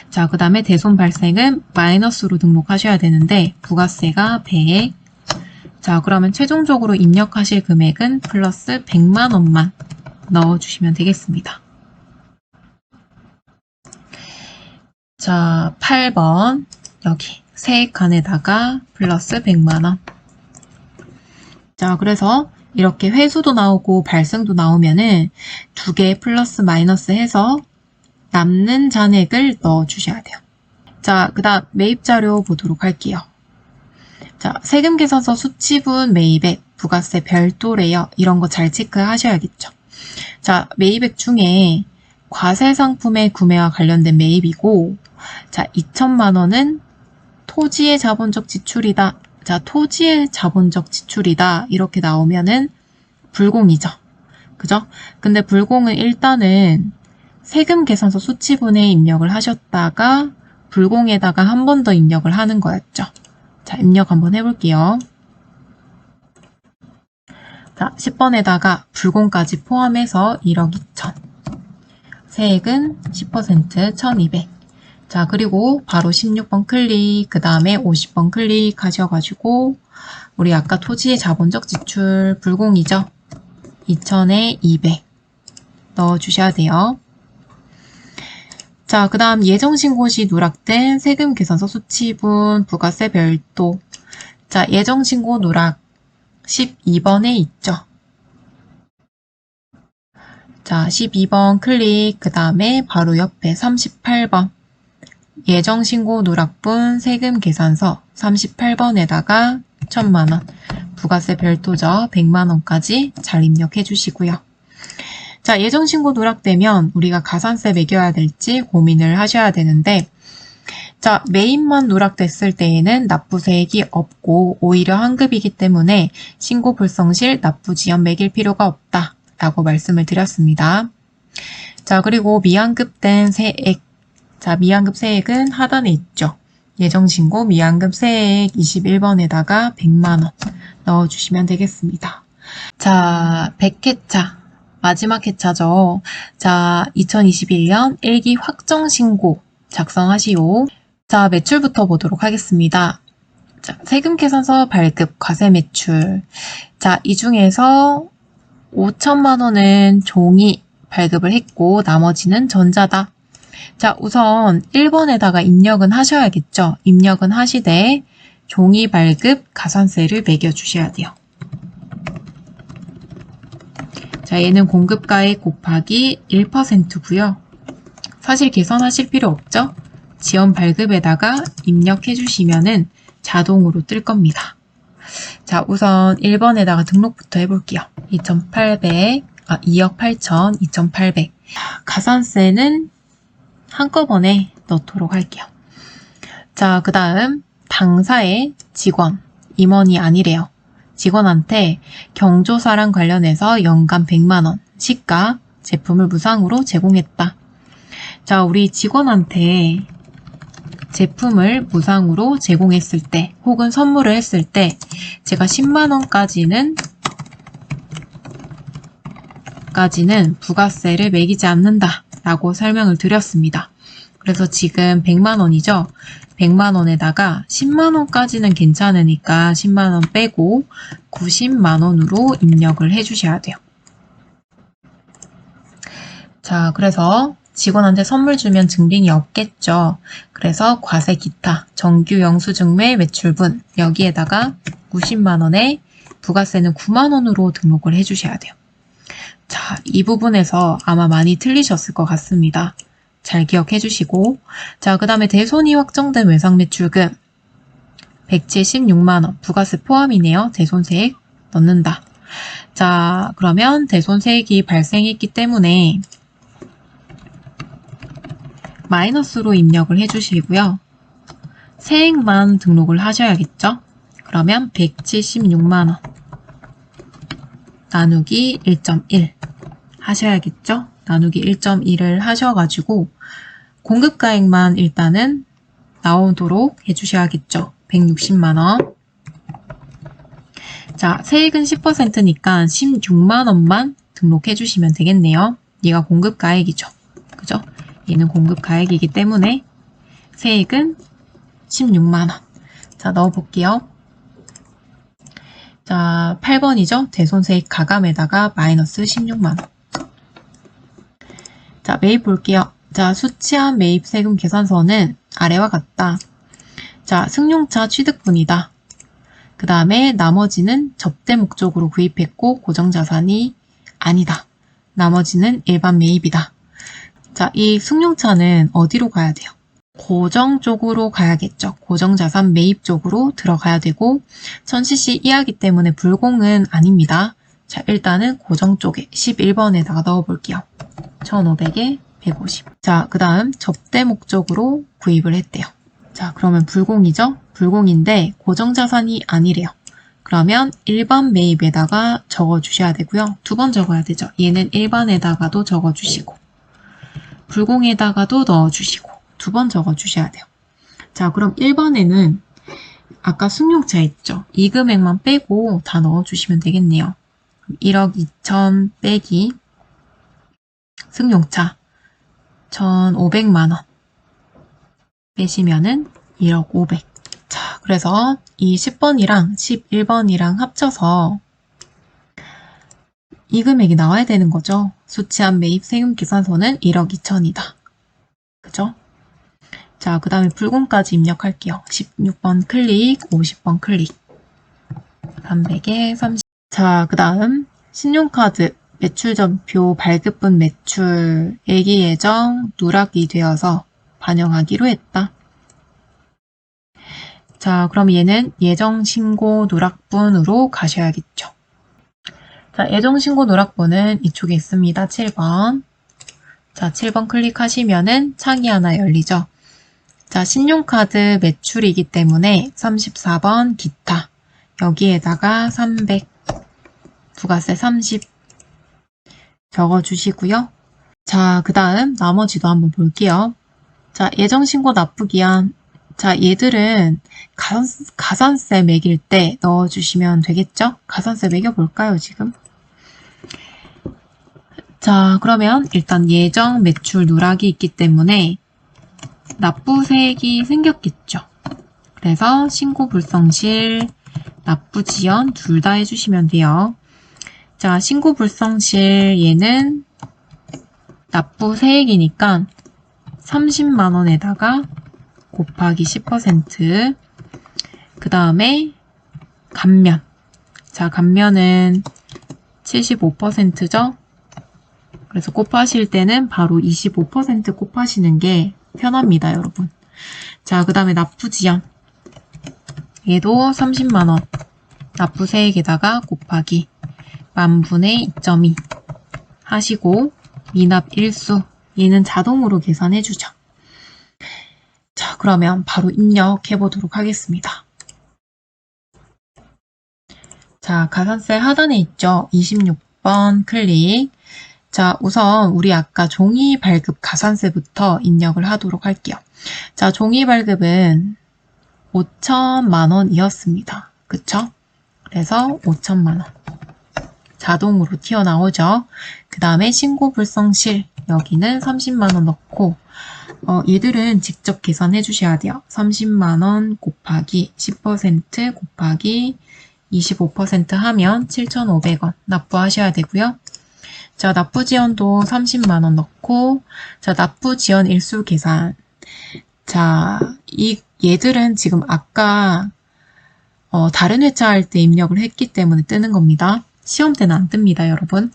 자, 그 다음에 대손 발생은 마이너스로 등록하셔야 되는데 부가세가 100. 자, 그러면 최종적으로 입력하실 금액은 플러스 100만 원만 넣어주시면 되겠습니다. 자, 8번 여기 세액칸에다가 플러스 100만 원. 자, 그래서 이렇게 회수도 나오고 발생도 나오면은 두 개 플러스 마이너스 해서 남는 잔액을 넣어주셔야 돼요. 자, 그 다음 매입자료 보도록 할게요. 자, 세금계산서 수치분 매입액, 부가세 별도래요. 이런 거 잘 체크하셔야겠죠. 자, 매입액 중에 과세상품의 구매와 관련된 매입이고, 자, 2천만 원은 토지의 자본적 지출이다. 자, 토지의 자본적 지출이다. 이렇게 나오면은 불공이죠. 그죠? 근데 불공은 일단은 세금 계산서 수치분에 입력을 하셨다가 불공에다가 한 번 더 입력을 하는 거였죠. 자, 입력 한번 해볼게요. 자, 10번에다가 불공까지 포함해서 1억 2천. 세액은 10% 1200. 자, 그리고 바로 16번 클릭, 그 다음에 50번 클릭하셔가지고 우리 아까 토지의 자본적 지출 불공이죠. 2천에 200 넣어주셔야 돼요. 자, 그 다음 예정신고 시 누락된 세금 계산서 수치분 부가세 별도. 자, 예정신고 누락 12번에 있죠. 자, 12번 클릭, 그 다음에 바로 옆에 38번. 예정신고 누락분 세금 계산서 38번에다가 1000만원. 부가세 별도죠. 100만원까지 잘 입력해 주시고요. 자, 예정신고 누락되면 우리가 가산세 매겨야 될지 고민을 하셔야 되는데, 자, 매입만 누락됐을 때에는 납부세액이 없고 오히려 환급이기 때문에 신고 불성실 납부지연 매길 필요가 없다 라고 말씀을 드렸습니다. 자, 그리고 미환급된 세액. 자, 미환급 세액은 하단에 있죠. 예정신고 미환급 세액 21번에다가 100만원 넣어주시면 되겠습니다. 자, 100회차. 마지막 회차죠. 자, 2021년 1기 확정신고 작성하시오. 자, 매출부터 보도록 하겠습니다. 자, 세금계산서 발급 과세매출. 자, 이 중에서 5천만 원은 종이 발급을 했고 나머지는 전자다. 자, 우선 1번에다가 입력은 하셔야겠죠. 입력은 하시되 종이 발급 가산세를 매겨주셔야 돼요. 자, 얘는 공급가액 곱하기 1%고요. 사실 계산하실 필요 없죠? 지연 발급에다가 입력해 주시면은 자동으로 뜰 겁니다. 자, 우선 1번에다가 등록부터 해볼게요. 2억 8천, 2,800. 가산세는 한꺼번에 넣도록 할게요. 자, 그 다음 당사의 직원, 임원이 아니래요. 직원한테 경조사랑 관련해서 연간 100만원 시가 제품을 무상으로 제공했다. 자, 우리 직원한테 제품을 무상으로 제공했을 때 혹은 선물을 했을 때 제가 10만원까지는 부가세를 매기지 않는다 라고 설명을 드렸습니다. 그래서 지금 100만원이죠. 100만원에다가 10만원까지는 괜찮으니까 10만원 빼고 90만원으로 입력을 해주셔야 돼요. 자, 그래서 직원한테 선물 주면 증빙이 없겠죠. 그래서 과세 기타, 정규 영수증 매 매출분 여기에다가 90만원에 부가세는 9만원으로 등록을 해주셔야 돼요. 자, 이 부분에서 아마 많이 틀리셨을 것 같습니다. 잘 기억해 주시고. 자, 그 다음에 대손이 확정된 외상 매출금 176만원 부가세 포함이네요. 대손세액 넣는다. 자, 그러면 대손세액이 발생했기 때문에 마이너스로 입력을 해주시고요. 세액만 등록을 하셔야겠죠? 그러면 176만원 나누기 1.1 하셔야겠죠? 나누기 1.1을 하셔가지고 공급가액만 일단은 나오도록 해주셔야겠죠? 160만원. 자, 세액은 10%니까 16만원만 등록해 주시면 되겠네요. 얘가 공급가액이죠. 그죠? 얘는 공급가액이기 때문에 세액은 16만원. 자, 넣어볼게요. 자, 8번이죠? 대손세액 가감에다가 마이너스 16만원. 자, 매입 볼게요. 자, 수치한 매입 세금 계산서는 아래와 같다. 자, 승용차 취득분이다. 그 다음에 나머지는 접대 목적으로 구입했고 고정자산이 아니다. 나머지는 일반 매입이다. 자, 이 승용차는 어디로 가야 돼요? 고정 쪽으로 가야겠죠. 고정자산 매입 쪽으로 들어가야 되고 1000cc 이하기 때문에 불공은 아닙니다. 자, 일단은 고정 쪽에 11번에다가 넣어볼게요. 1500에 150. 자, 그 다음 접대 목적으로 구입을 했대요. 자, 그러면 불공이죠? 불공인데 고정자산이 아니래요. 그러면 일반 매입에다가 적어주셔야 되고요. 두 번 적어야 되죠. 얘는 일반에다가도 적어주시고 불공에다가도 넣어주시고 두 번 적어주셔야 돼요. 자, 그럼 1번에는 아까 승용차 있죠? 이 금액만 빼고 다 넣어주시면 되겠네요. 1억 2천 빼기 승용차 1,500만원 빼시면은 1억 500. 자, 그래서 이 10번이랑 11번이랑 합쳐서 이 금액이 나와야 되는 거죠. 수치한 매입 세금 계산서는 1억 2천이다. 그죠? 자, 그 다음에 불공까지 입력할게요. 16번 클릭, 50번 클릭. 300에 30. 자, 그 다음 신용카드 매출전표 발급분 매출 예기 예정 누락이 되어서 반영하기로 했다. 자, 그럼 얘는 예정신고 누락분으로 가셔야겠죠. 자, 예정신고 누락분은 이쪽에 있습니다. 7번. 자, 7번 클릭하시면은 창이 하나 열리죠. 자, 신용카드 매출이기 때문에 34번 기타. 여기에다가 300, 부가세 30 적어주시고요. 자, 그 다음 나머지도 한번 볼게요. 자, 예정신고 납부기한. 자, 얘들은 가산세 매길 때 넣어주시면 되겠죠? 가산세 매겨볼까요, 지금? 자, 그러면 일단 예정 매출 누락이 있기 때문에 납부세액이 생겼겠죠? 그래서 신고 불성실, 납부 지연 둘 다 해주시면 돼요. 자, 신고 불성실 얘는 납부세액이니까 30만원에다가 곱하기 10%. 그 다음에 감면. 자, 감면은 75%죠? 그래서 곱하실 때는 바로 25% 곱하시는 게 편합니다, 여러분. 자, 그 다음에 납부지연. 얘도 30만원. 납부세액에다가 곱하기 만분의 2.2 하시고 미납 일수. 얘는 자동으로 계산해주죠. 자, 그러면 바로 입력해 보도록 하겠습니다. 자, 가산세 하단에 있죠? 26번 클릭. 자, 우선 우리 아까 종이 발급 가산세부터 입력을 하도록 할게요. 자, 종이 발급은 5천만 원이었습니다. 그쵸? 그래서 5천만 원. 자동으로 튀어나오죠. 그 다음에 신고 불성실. 여기는 30만 원 넣고 얘들은 직접 계산해 주셔야 돼요. 30만 원 곱하기 10% 곱하기 25% 하면 7,500원 납부하셔야 되고요. 자, 납부지연도 30만 원 넣고 자, 납부지연 일수 계산. 자, 얘들은 지금 아까 다른 회차 할 때 입력을 했기 때문에 뜨는 겁니다. 시험 때는 안 뜹니다, 여러분.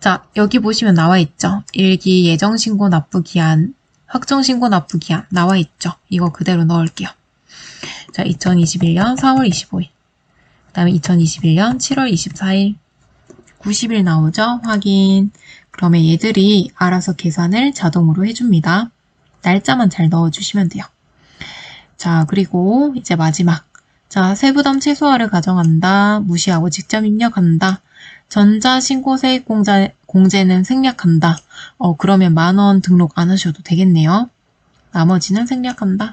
자, 여기 보시면 나와 있죠? 일기 예정신고 납부기한, 확정신고 납부기한 나와 있죠? 이거 그대로 넣을게요. 자, 2021년 4월 25일. 그 다음에 2021년 7월 24일. 90일 나오죠? 확인. 그러면 얘들이 알아서 계산을 자동으로 해줍니다. 날짜만 잘 넣어주시면 돼요. 자, 그리고 이제 마지막. 자, 세부담 최소화를 가정한다. 무시하고 직접 입력한다. 전자신고세액 공제는 생략한다. 그러면 10,000원 등록 안 하셔도 되겠네요. 나머지는 생략한다.